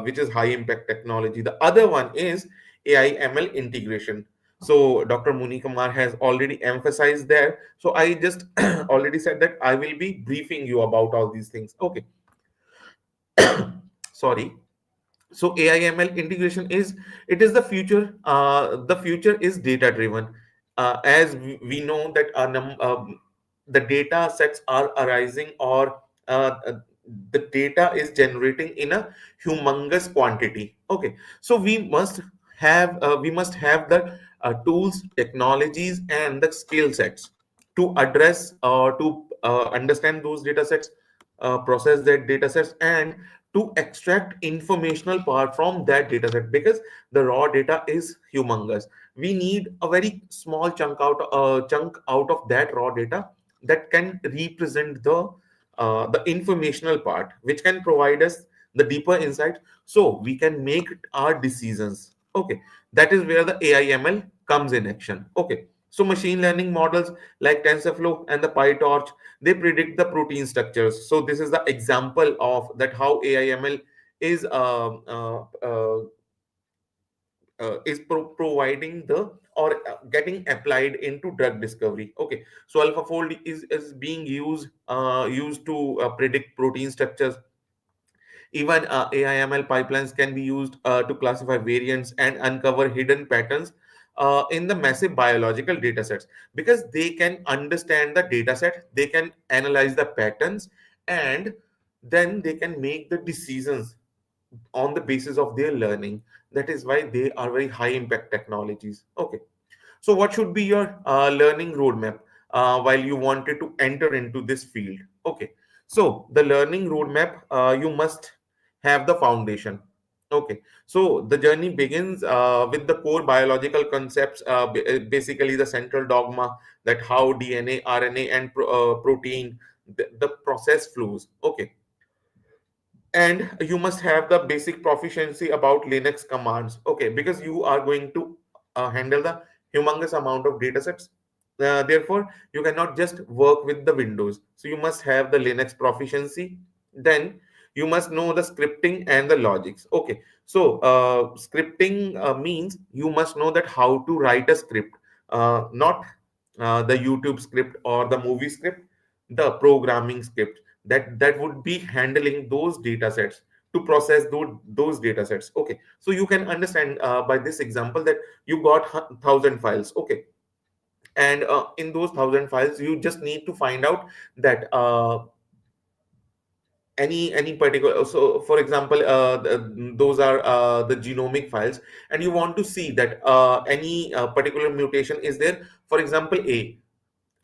which is high impact technology. The other one is AI ML integration. So Dr. Muni Kumar has already emphasized there. So I just already said that I will be briefing you about all these things. Okay, sorry. So AI ML integration is, it is the future. The future is data driven. As we know that the data sets are arising, or the data is generating in a humongous quantity. Okay, so we must have the tools, technologies, and the skill sets to address or to understand those data sets, process that data sets, and to extract informational part from that data set, because the raw data is humongous. We need a very small chunk out of that raw data that can represent the informational part, which can provide us the deeper insight, so we can make our decisions. Okay, that is where the AI/ML comes in action. Okay, so machine learning models like TensorFlow and the PyTorch, they predict the protein structures. So this is the example of that how AI/ML is providing the, or getting applied into drug discovery. Okay, so AlphaFold is being used to predict protein structures. Even AI/ML pipelines can be used to classify variants and uncover hidden patterns in the massive biological data sets, because they can understand the data set, they can analyze the patterns, and then they can make the decisions on the basis of their learning. That is why they are very high impact technologies. Okay, so what should be your learning roadmap while you wanted to enter into this field? Okay, so the learning roadmap, you must have the foundation. Okay, so the journey begins with the core biological concepts, basically the central dogma, that how DNA, RNA, and protein, the process flows. Okay, and you must have the basic proficiency about Linux commands. Okay, because you are going to handle the humongous amount of data sets. Therefore you cannot just work with the Windows, so you must have the Linux proficiency. Then you must know the scripting and the logics. Okay, so scripting means you must know that how to write a script, not the YouTube script or the movie script, the programming script that would be handling those data sets, to process those data sets. Okay, so you can understand by this example that you got 1,000 files. Okay, and in those 1,000 files you just need to find out that any particular, so for example those are the genomic files, and you want to see that any particular mutation is there, for example A.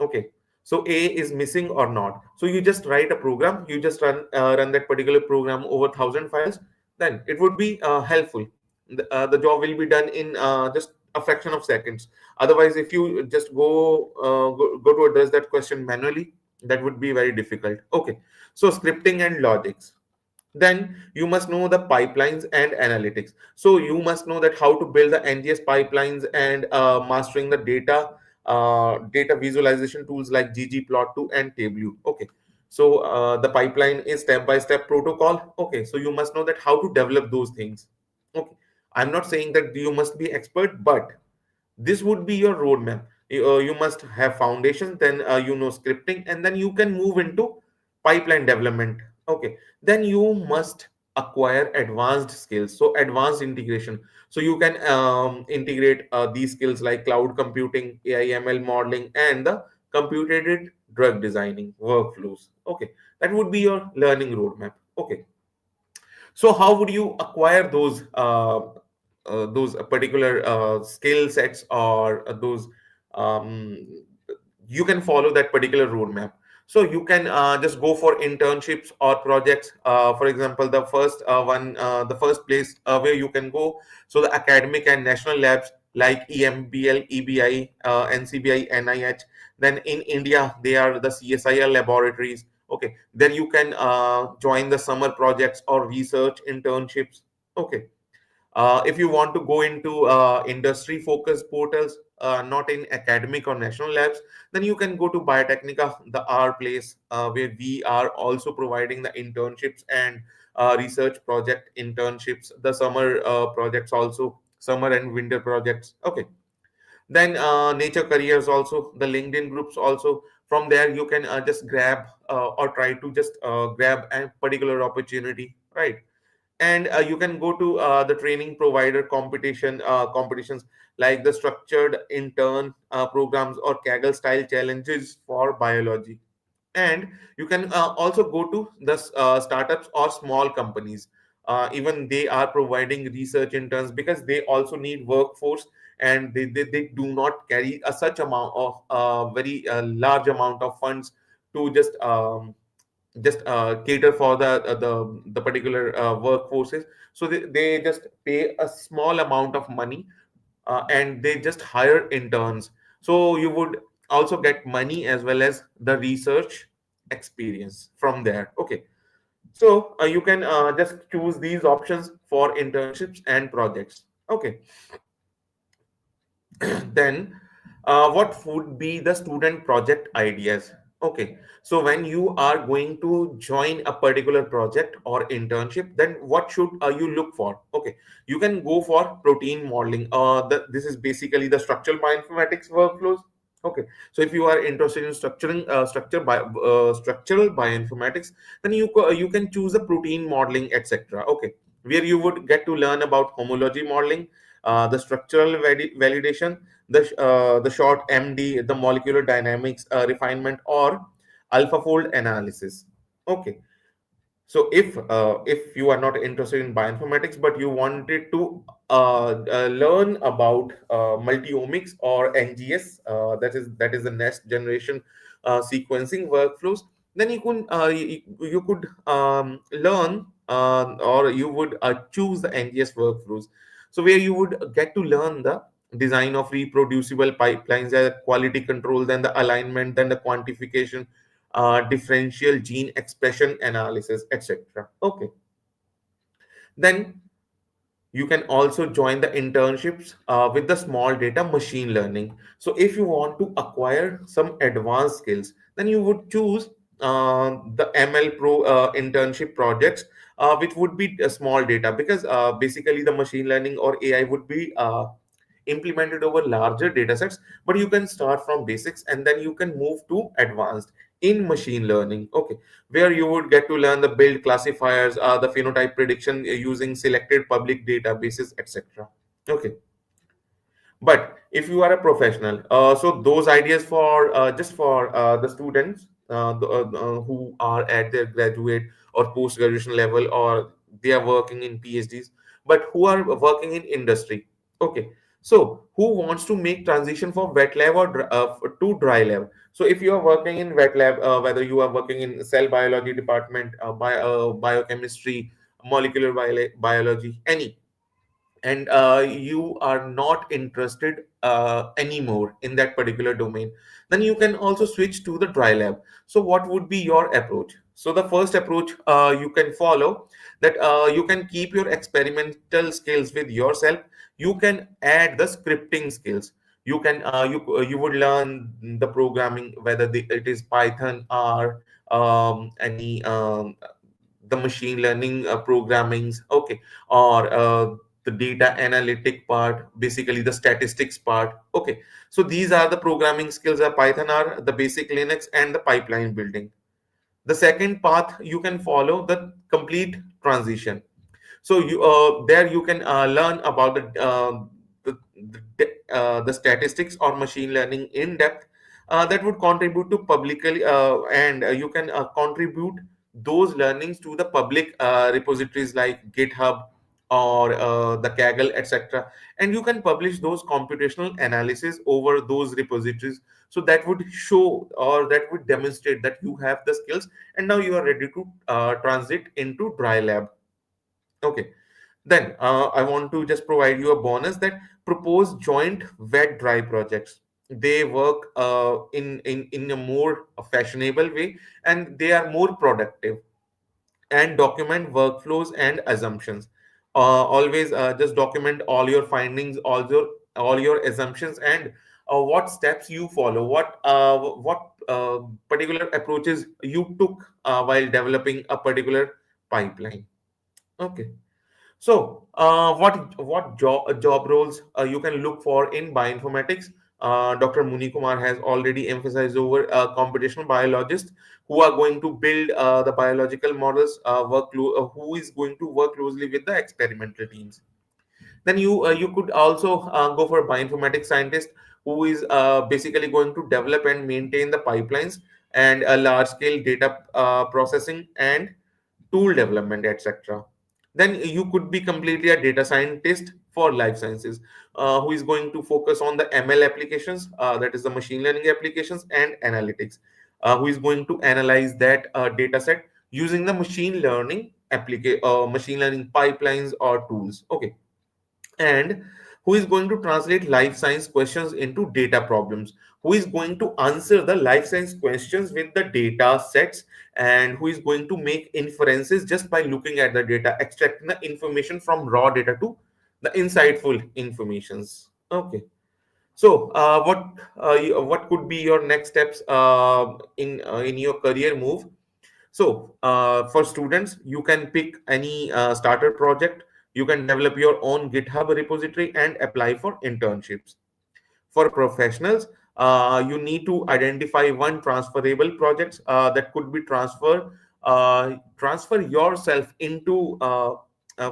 Okay, so A is missing or not. So you just write a program, you just run that particular program over 1,000 files, then it would be helpful. The job will be done in just a fraction of seconds. Otherwise, if you just go to address that question manually, that would be very difficult. Okay, so scripting and logics. Then you must know the pipelines and analytics. So you must know that how to build the NGS pipelines and mastering the data visualization tools like ggplot2 and tableau. Okay, So the pipeline is step by step protocol. Okay, so you must know that how to develop those things. Okay, I'm not saying that you must be expert, but this would be your roadmap. You must have foundations, then you know scripting, and then you can move into pipeline development. Okay, then you must acquire advanced skills, so advanced integration. So you can integrate these skills like cloud computing, AI, ML modeling, and the computer-aided drug designing workflows. Okay, that would be your learning roadmap. Okay, so how would you acquire those particular skill sets, or those um, you can follow that particular roadmap. So you can just go for internships or projects. For example, the first place where you can go, so the academic and national labs like EMBL, EBI, NCBI, NIH. Then in India, they are the CSIR laboratories. Okay, then you can join the summer projects or research internships. Okay, if you want to go into industry focused portals, not in academic or national labs, then you can go to Biotechnica, the R place, where we are also providing the internships and research project internships, the summer projects also, summer and winter projects. Okay, then nature careers also, the LinkedIn groups also. From there you can just grab or try to just grab a particular opportunity, right? And you can go to the training provider competitions, like the structured intern programs or Kaggle style challenges for biology. And you can also go to the startups or small companies. Even they are providing research interns, because they also need workforce, and they do not carry a such amount of very large amount of funds to just cater for the particular workforces. So they just pay a small amount of money, and they just hire interns. So you would also get money as well as the research experience from there. Okay, so you can just choose these options for internships and projects. Okay, then what would be the student project ideas? Okay, so when you are going to join a particular project or internship, then what should you look for? Okay, you can go for protein modeling. This is basically the structural bioinformatics workflows. Okay, so if you are interested in structural bioinformatics, then you can choose the protein modeling, etc. Okay, where you would get to learn about homology modeling, the structural validation, the short MD, the molecular dynamics refinement, or AlphaFold analysis. Okay, so if you are not interested in bioinformatics, but you wanted to learn about multiomics or NGS, that is the next generation sequencing workflows, then you could learn, or you would choose the NGS workflows. So where you would get to learn the design of reproducible pipelines, the quality control, then the alignment, then the quantification, differential gene expression analysis, etc. Okay, then you can also join the internships with the small data machine learning. So if you want to acquire some advanced skills, then you would choose the ML Pro internship projects, which would be a small data, because basically the machine learning or AI would be implemented over larger data sets. But you can start from basics, and then you can move to advanced in machine learning. Okay, where you would get to learn the build classifiers, the phenotype prediction using selected public databases, etc. Okay, but if you are a professional, so those ideas for just for the students who are at their graduate or post graduation level, or they are working in PhDs, but who are working in industry. Okay, so who wants to make transition from wet lab to dry lab? So if you are working in wet lab, whether you are working in cell biology department, biochemistry, molecular biology, any, and you are not interested anymore in that particular domain, then you can also switch to the dry lab. So what would be your approach? So the first approach you can follow, that you can keep your experimental skills with yourself. You can add the scripting skills. You would learn the programming, whether it is Python or any the machine learning programmings, okay, or the data analytic part, basically the statistics part, okay. So these are the programming skills. Python are the basic Linux and the pipeline building. The second path you can follow the complete transition. So you there you can learn about the statistics or machine learning in depth, that would contribute to publicly, and you can contribute those learnings to the public repositories like GitHub or the Kaggle, etc. And you can publish those computational analysis over those repositories. So that would show, or that would demonstrate that you have the skills, and now you are ready to transit into dry lab. Okay. Then I want to just provide you a bonus that propose joint wet dry projects. They work in a more fashionable way, and they are more productive and document workflows and assumptions. Always just document all your findings, all your assumptions, and what steps you follow, what particular approaches you took while developing a particular pipeline. Okay. So, what job roles you can look for in bioinformatics? Dr. Muni Kumar has already emphasized over computational biologists who are going to build the biological models, who is going to work closely with the experimental teams. Then you could also go for a bioinformatics scientist who is basically going to develop and maintain the pipelines and a large scale data processing and tool development, etc. Then you could be completely a data scientist for life sciences, who is going to focus on the ML applications, that is the machine learning applications and analytics, who is going to analyze that data set using the machine learning pipelines or tools. Okay. And who is going to translate life science questions into data problems, who is going to answer the life science questions with the data sets, and who is going to make inferences just by looking at the data, extracting the information from raw data to the insightful informations. Okay. So what could be your next steps in your career move? So, for students, you can pick any starter project. You can develop your own GitHub repository and apply for internships. For professionals, you need to identify one transferable projects that could be transfer yourself into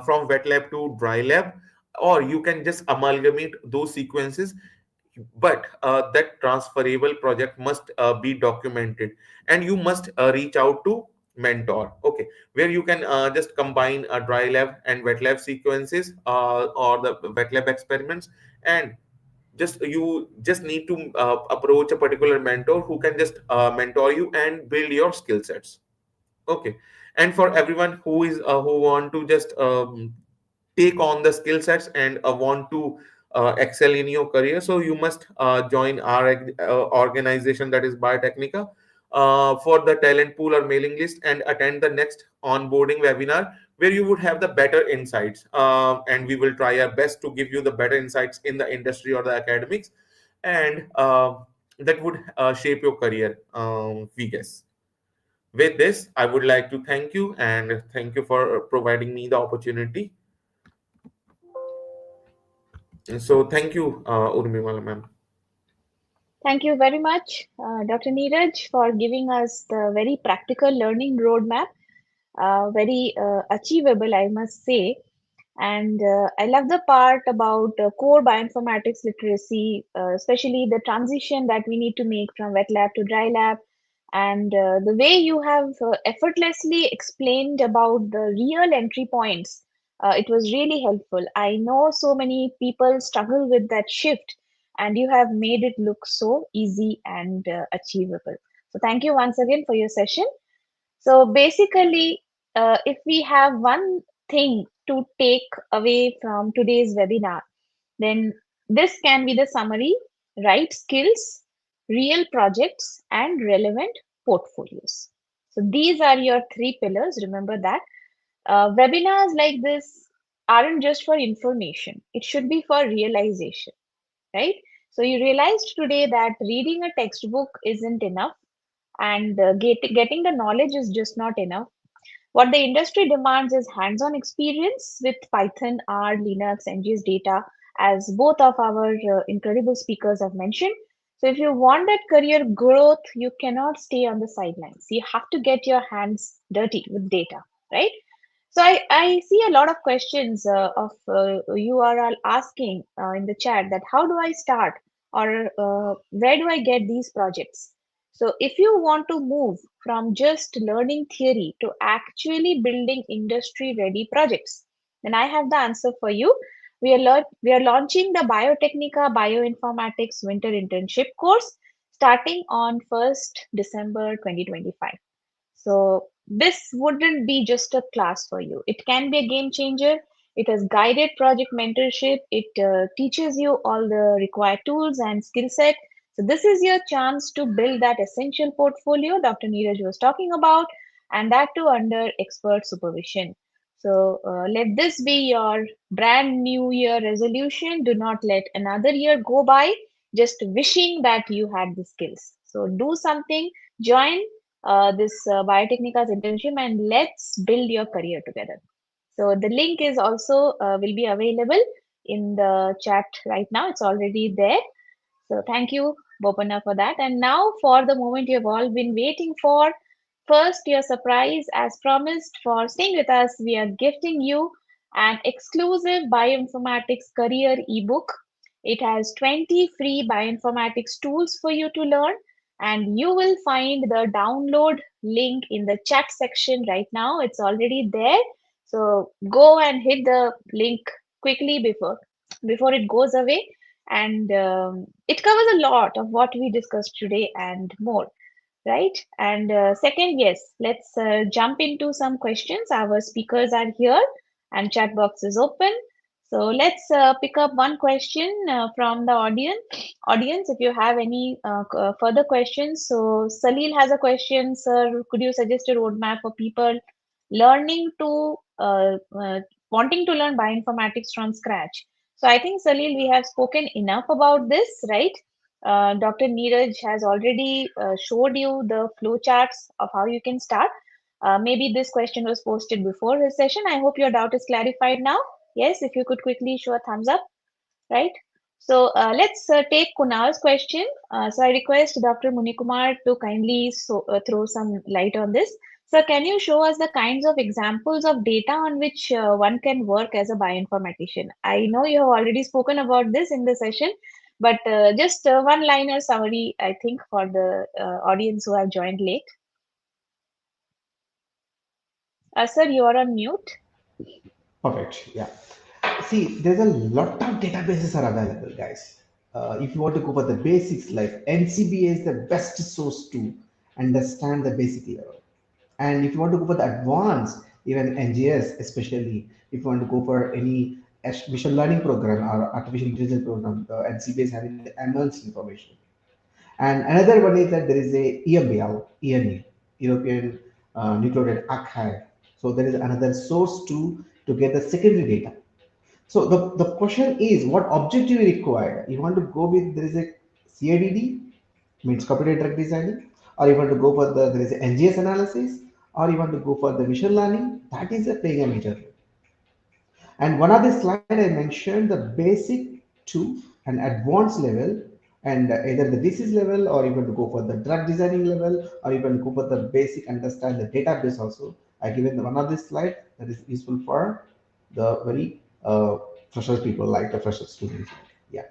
from wet lab to dry lab, or you can just amalgamate those sequences. But that transferable project must be documented, and you must reach out to mentor, okay, where you can just combine dry lab and wet lab sequences, or the wet lab experiments, and you just need to approach a particular mentor who can just mentor you and build your skill sets. Okay. And for everyone who want to just take on the skill sets and want to excel in your career, so you must join our organization, that is Biotechnica, for the talent pool or mailing list, and attend the next onboarding webinar where you would have the better insights, and we will try our best to give you the better insights in the industry or the academics, and that would shape your career, we guess. With this, I would like to thank you, and thank you for providing me the opportunity. So thank you, Urmimala ma'am. Thank you very much, Dr. Neeraj, for giving us the very practical learning roadmap, very achievable, I must say. And I love the part about core bioinformatics literacy, especially the transition that we need to make from wet lab to dry lab. And the way you have effortlessly explained about the real entry points, it was really helpful. I know so many people struggle with that shift, and you have made it look so easy and achievable. So, thank you once again for your session. So basically, if we have one thing to take away from today's webinar, then this can be the summary: right skills, real projects, and relevant portfolios. So these are your three pillars. Remember that. Webinars like this aren't just for information, it should be for realization, right? So you realized today that reading a textbook isn't enough, and getting the knowledge is just not enough. What the industry demands is hands-on experience with Python, R, Linux, NGS data, as both of our incredible speakers have mentioned. So if you want that career growth, you cannot stay on the sidelines. You have to get your hands dirty with data, right? So I see a lot of questions of you are all asking in the chat that how do I start, or where do I get these projects? So if you want to move from just learning theory to actually building industry ready projects, then I have the answer for you. We are launching the Biotechnica Bioinformatics Winter Internship course starting on 1st December 2025. So this wouldn't be just a class for you. It can be a game changer. It has guided project mentorship. It teaches you all the required tools and skill set. So this is your chance to build that essential portfolio Dr. Neeraj was talking about, and that too under expert supervision. So let this be your brand new year resolution. Do not let another year go by just wishing that you had the skills. So do something, join this Biotechnica's internship, and let's build your career together. So the link is also will be available in the chat right now. It's already there. So thank you, Bopana, for that. And now for the moment you have all been waiting for. First, your surprise, as promised, for staying with us, we are gifting you an exclusive bioinformatics career ebook. It has 20 free bioinformatics tools for you to learn, and you will find the download link in the chat section right now. It's already there. So go and hit the link quickly before it goes away, and it covers a lot of what we discussed today and more, right? And second, yes, let's jump into some questions. Our speakers are here and chat box is open. So let's pick up one question from the audience. If you have any further questions. So Salil has a question. Sir, could you suggest a roadmap for people learning to wanting to learn bioinformatics from scratch? So I think, Salil, we have spoken enough about this, right? Dr. Neeraj has already showed you the flow charts of how you can start. Maybe this question was posted before his session. I hope your doubt is clarified now. Yes, if you could quickly show a thumbs up, right? So let's take Kunal's question. So I request Dr. Munikumar to kindly throw some light on this. So can you show us the kinds of examples of data on which one can work as a bioinformatician? I know you have already spoken about this in the session, but just one-liner summary, I think, for the audience who have joined late. Sir, you are on mute. Perfect. Yeah. See, there's a lot of databases are available, guys. If you want to go for the basics, like NCBA is the best source to understand the basic level. And if you want to go for the advanced, even NGS, especially if you want to go for any machine learning program or artificial intelligence program, the NCBA is having the immense information. And another one is that there is a EMBL, ENE, European Nucleotide Archive. So there is another source to get the secondary data. So the question is, what objective you require? You want to go with, there is a CADD, means computer drug designing, or you want to go for there is a NGS analysis, or you want to go for the machine learning. That is a playing a major role. And one of the slide I mentioned the basic to an advanced level, and either the disease level, or even to go for the drug designing level, or even go for the basic understand the database also. I given the one of this slide that is useful for the very fresher people, like the fresher students. Yeah.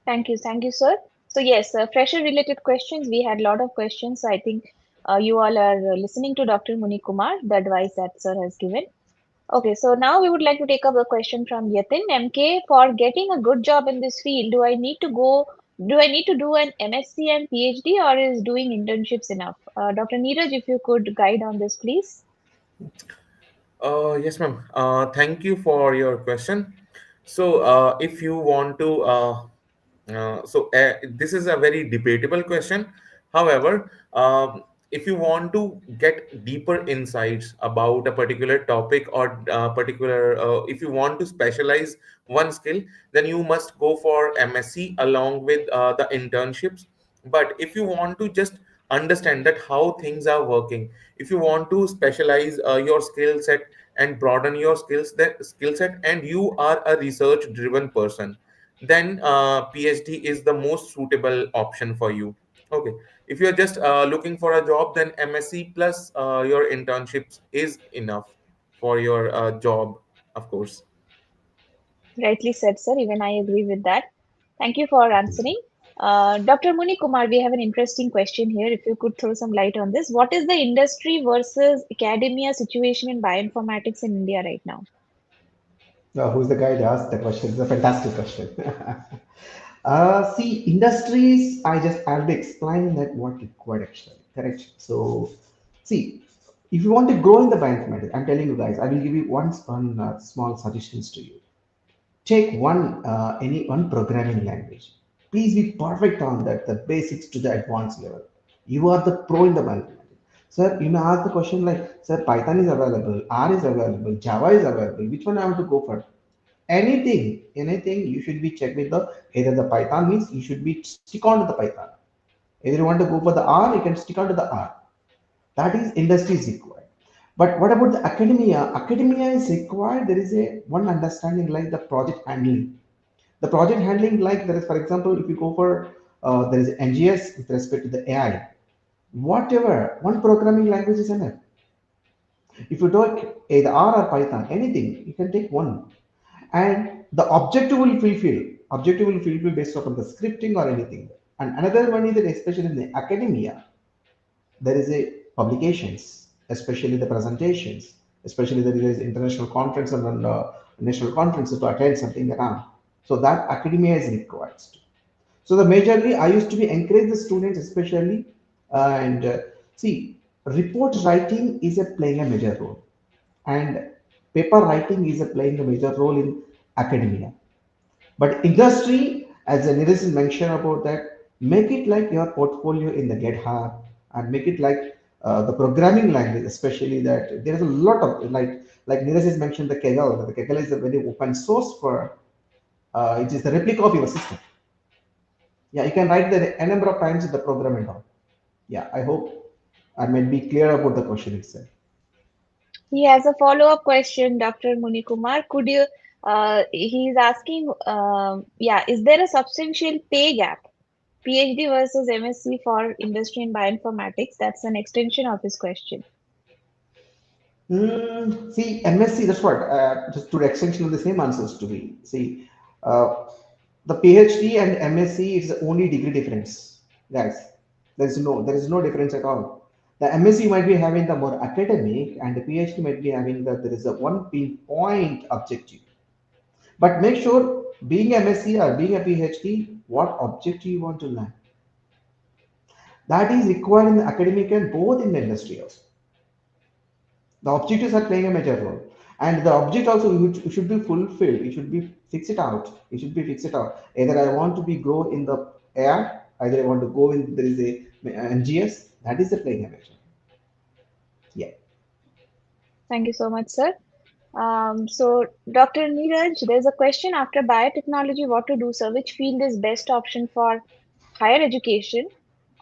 Thank you, sir. So yes, fresher related questions. We had a lot of questions. So I think you all are listening to Dr. Muni Kumar, the advice that sir has given. Okay, so now we would like to take up a question from Yatin. MK, for getting a good job in this field, do I need to do an MSc and PhD, or is doing internships enough? Dr. Neeraj, if you could guide on this, please. Yes, ma'am. Thank you for your question. So, if you want to, this is a very debatable question. However, if you want to get deeper insights about a particular topic or particular if you want to specialize one skill, then you must go for MSc along with the internships. But if you want to just understand that how things are working, if you want to specialize your skill set and broaden your skill set, and you are a research driven person, then PhD is the most suitable option for you. Okay. If you're just looking for a job, then MSc plus your internships is enough for your job, of course. Rightly said, sir. Even I agree with that. Thank you for answering. Dr. Muni Kumar, we have an interesting question here. If you could throw some light on this, what is the industry versus academia situation in bioinformatics in India right now? Who's the guy that asked the question? It's a fantastic question. See, industries, I'll be explaining that what required actually, correct? So, see, if you want to grow in the bioinformatics, I'm telling you guys, I will give you one small suggestions to you. Take any one programming language. Please be perfect on that, the basics to the advanced level. You are the pro in the mathematics. Sir, you may ask the question like, sir, Python is available, R is available, Java is available. Which one I have to go for? Anything you should be checked with the either the Python means you should be stick on to the Python. Either you want to go for the R, you can stick on to the R. That is industry is required. But what about the academia? Academia is required. There is a one understanding like the project handling. The project handling, like there is, for example, if you go for there is NGS with respect to the AI, whatever one programming language is enough. If you take either R or Python, anything you can take one, and the objective will fulfill. Objective will fulfill based upon the scripting or anything. And another one is that especially in the academia, there is a publications, especially the presentations, especially there is international conference and national conferences to attend something around. So that academia is required. So the majorly I used to be encourage the students especially and see report writing is a playing a major role and paper writing is a playing a major role in academia. But industry, as the Niris mentioned about that, make it like your portfolio in the GitHub and make it like the programming language, especially that there is a lot of like Niris has mentioned the Kaggle. The Kaggle is a very open source for it is the replica of your system. Yeah, you can write the a number of times in the program and all. Yeah, I hope I might be clear about the question itself. He has a follow-up question, Dr. Muni Kumar. Could you, he's asking, yeah, is there a substantial pay gap? PhD versus MSc for industry in bioinformatics. That's an extension of his question. See, MSc, that's what, just to the extension of the same answers to be. See, uh, the PhD and MSc is the only degree difference, guys. There is no difference at all. The MSc might be having the more academic, and the PhD might be having there is a one pinpoint objective. But make sure, being MSc or being a PhD, what objective you want to learn. That is required in the academic and both in the industry also. The objectives are playing a major role, and the object also you should be fulfilled. You should be fix it out. You should be fix it out. Either I want to be grow in the AI, either I want to go in there is a NGS. That is the playing a major. Yeah. Thank you so much, sir. So, Dr. Neeraj, there's a question after biotechnology, what to do, sir? Which field is best option for higher education?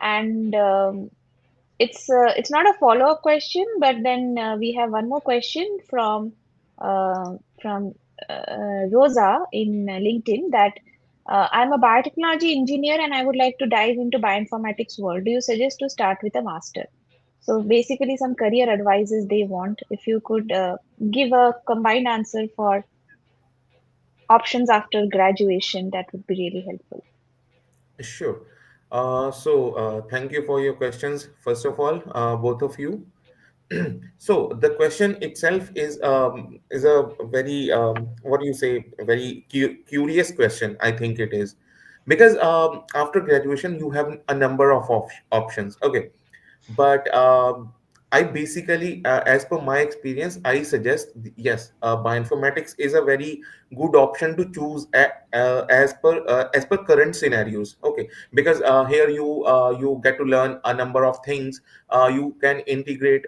And it's not a follow-up question, but then we have one more question uh, from Rosa in LinkedIn that I'm a biotechnology engineer and I would like to dive into bioinformatics world. Do you suggest to start with a master? So basically, some career advices they want. If you could give a combined answer for options after graduation, that would be really helpful. Sure. Thank you for your questions, first of all, both of you. So the question itself is a very what do you say, a very curious question. I think it is because after graduation you have a number of options. Okay, but I basically, as per my experience, I suggest yes, bioinformatics is a very good option to choose as per current scenarios. Okay, because here you get to learn a number of things. You can integrate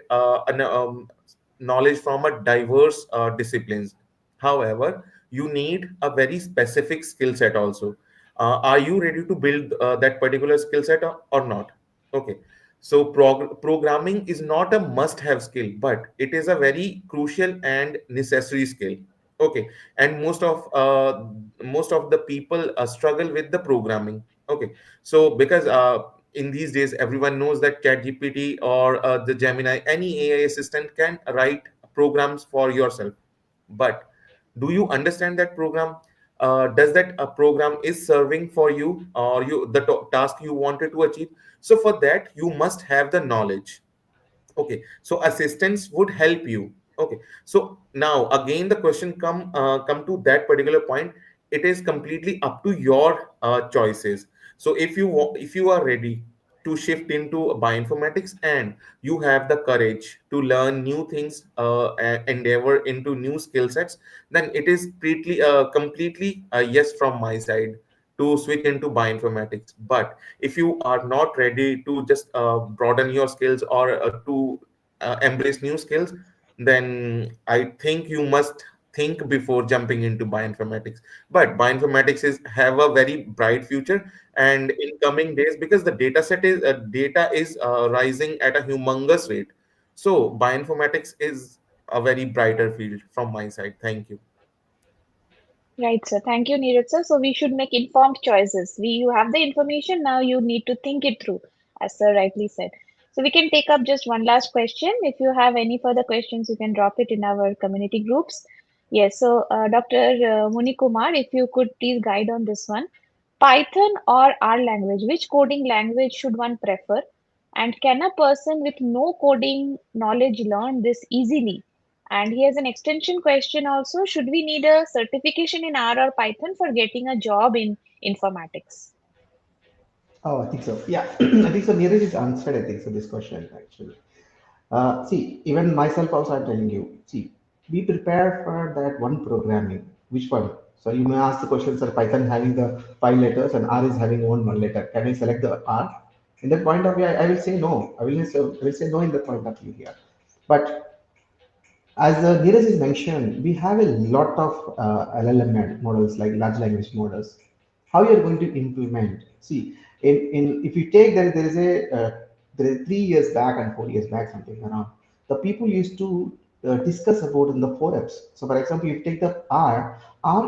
knowledge from a diverse disciplines. However, you need a very specific skill set also. Are you ready to build that particular skill set or not? Okay, so programming is not a must-have skill, but it is a very crucial and necessary skill. Okay, and most of the people struggle with the programming. Okay, so because in these days everyone knows that ChatGPT or the Gemini, any AI assistant can write programs for yourself. But do you understand that program? Does that program is serving for you or you the task you wanted to achieve? So for that you must have the knowledge. Okay, so assistance would help you. Okay, so now again the question come to that particular point. It is completely up to your choices. So if you are ready to shift into bioinformatics and you have the courage to learn new things, endeavor into new skill sets, then it is completely yes from my side to switch into bioinformatics. But if you are not ready to just broaden your skills or to embrace new skills, then I think you must think before jumping into bioinformatics. But bioinformatics is have a very bright future, and in coming days, because the data is rising at a humongous rate, so bioinformatics is a very brighter field from my side. Thank you. Right, sir. Thank you, Neeraj sir. So we should make informed choices. You have the information, now you need to think it through, as sir rightly said. So we can take up just one last question. If you have any further questions, you can drop it in our community groups. Yes, so Dr. Muni Kumar, if you could please guide on this one. Python or R language, which coding language should one prefer? And can a person with no coding knowledge learn this easily? And here's an extension question also. Should we need a certification in R or Python for getting a job in informatics? Oh, I think so. Yeah, I think so. Neeraj is answered, I think so, this question actually. See, even myself also, I'm telling you, see, be prepared for that one programming. Which one? So you may ask the question, sir, Python having the five letters and R is having one letter. Can I select the R? In that point of view, I will say no. I will say no in the point of view here. But as Neeraj has mentioned, we have a lot of LLM models like large language models. How you are going to implement? See, in if you take there is a there is 3 years back and 4 years back something around. The people used to discuss about in the forums. So, for example, if you take the R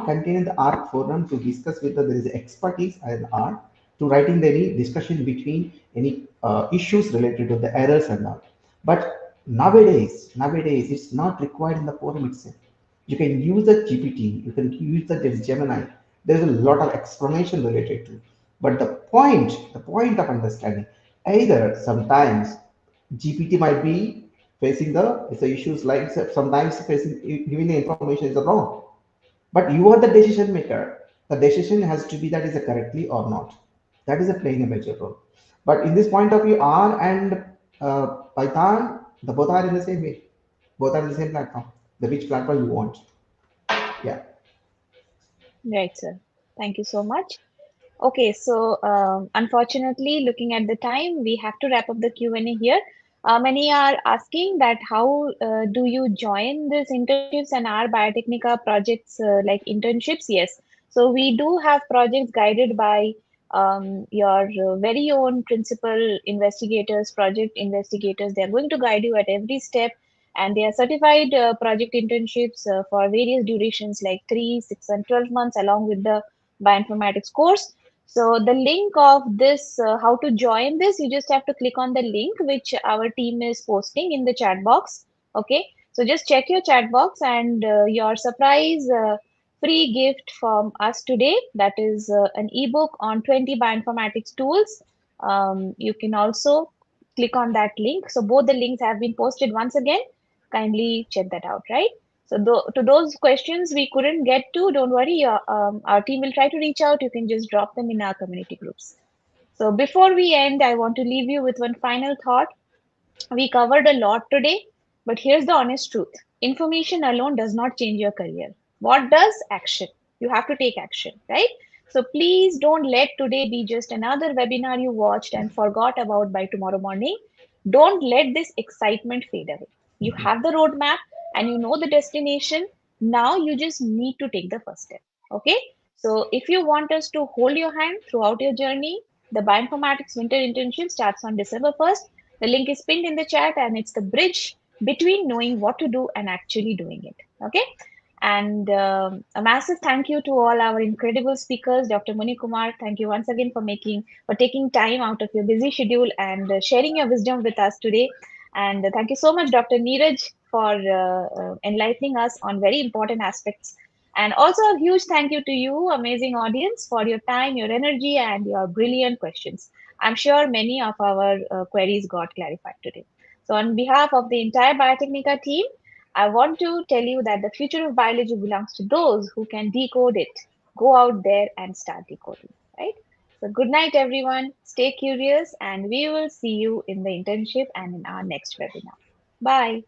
contain the R forum to discuss with there is expertise and R to writing the any discussion between any issues related to the errors and all. But nowadays, it's not required in the forum itself. You can use the GPT, you can use the Gemini. There's a lot of explanation related to. But the point of understanding, either sometimes GPT might be facing the issues like sometimes facing giving the information is wrong, but you are the decision maker. The decision has to be that is a correctly or not. That is a playing a major role. But in this point of view, R and Python, the both are in the same way. Both are in the same platform. The which platform you want. Yeah. Right, sir. Thank you so much. Okay, so unfortunately, looking at the time, we have to wrap up the Q&A here. Many are asking that how do you join these internships and our Biotechnica projects like internships? Yes. So we do have projects guided by your very own principal investigators, project investigators. They are going to guide you at every step, and they are certified project internships for various durations like 3, 6, and 12 months, along with the bioinformatics course. So the link of this, how to join this, you just have to click on the link which our team is posting in the chat box. Okay, so just check your chat box and your surprise free gift from us today. That is an ebook on 20 bioinformatics tools. You can also click on that link. So both the links have been posted once again. Kindly check that out, right? So to those questions we couldn't get to, don't worry. Our team will try to reach out. You can just drop them in our community groups. So before we end, I want to leave you with one final thought. We covered a lot today, but here's the honest truth. Information alone does not change your career. What does? Action. You have to take action, right? So please don't let today be just another webinar you watched and forgot about by tomorrow morning. Don't let this excitement fade away. You have the roadmap and you know the destination. Now you just need to take the first step. Okay? So if you want us to hold your hand throughout your journey, the Bioinformatics Winter Internship starts on December 1st. The link is pinned in the chat, and it's the bridge between knowing what to do and actually doing it. Okay. And a massive thank you to all our incredible speakers, Dr. Muni Kumar. Thank you once again for taking time out of your busy schedule and sharing your wisdom with us today. And thank you so much, Dr. Neeraj, for enlightening us on very important aspects. And also a huge thank you to you, amazing audience, for your time, your energy, and your brilliant questions. I'm sure many of our queries got clarified today. So, on behalf of the entire Biotechnica team, I want to tell you that the future of biology belongs to those who can decode it. Go out there and start decoding, right? So, good night, everyone. Stay curious, and we will see you in the internship and in our next webinar. Bye.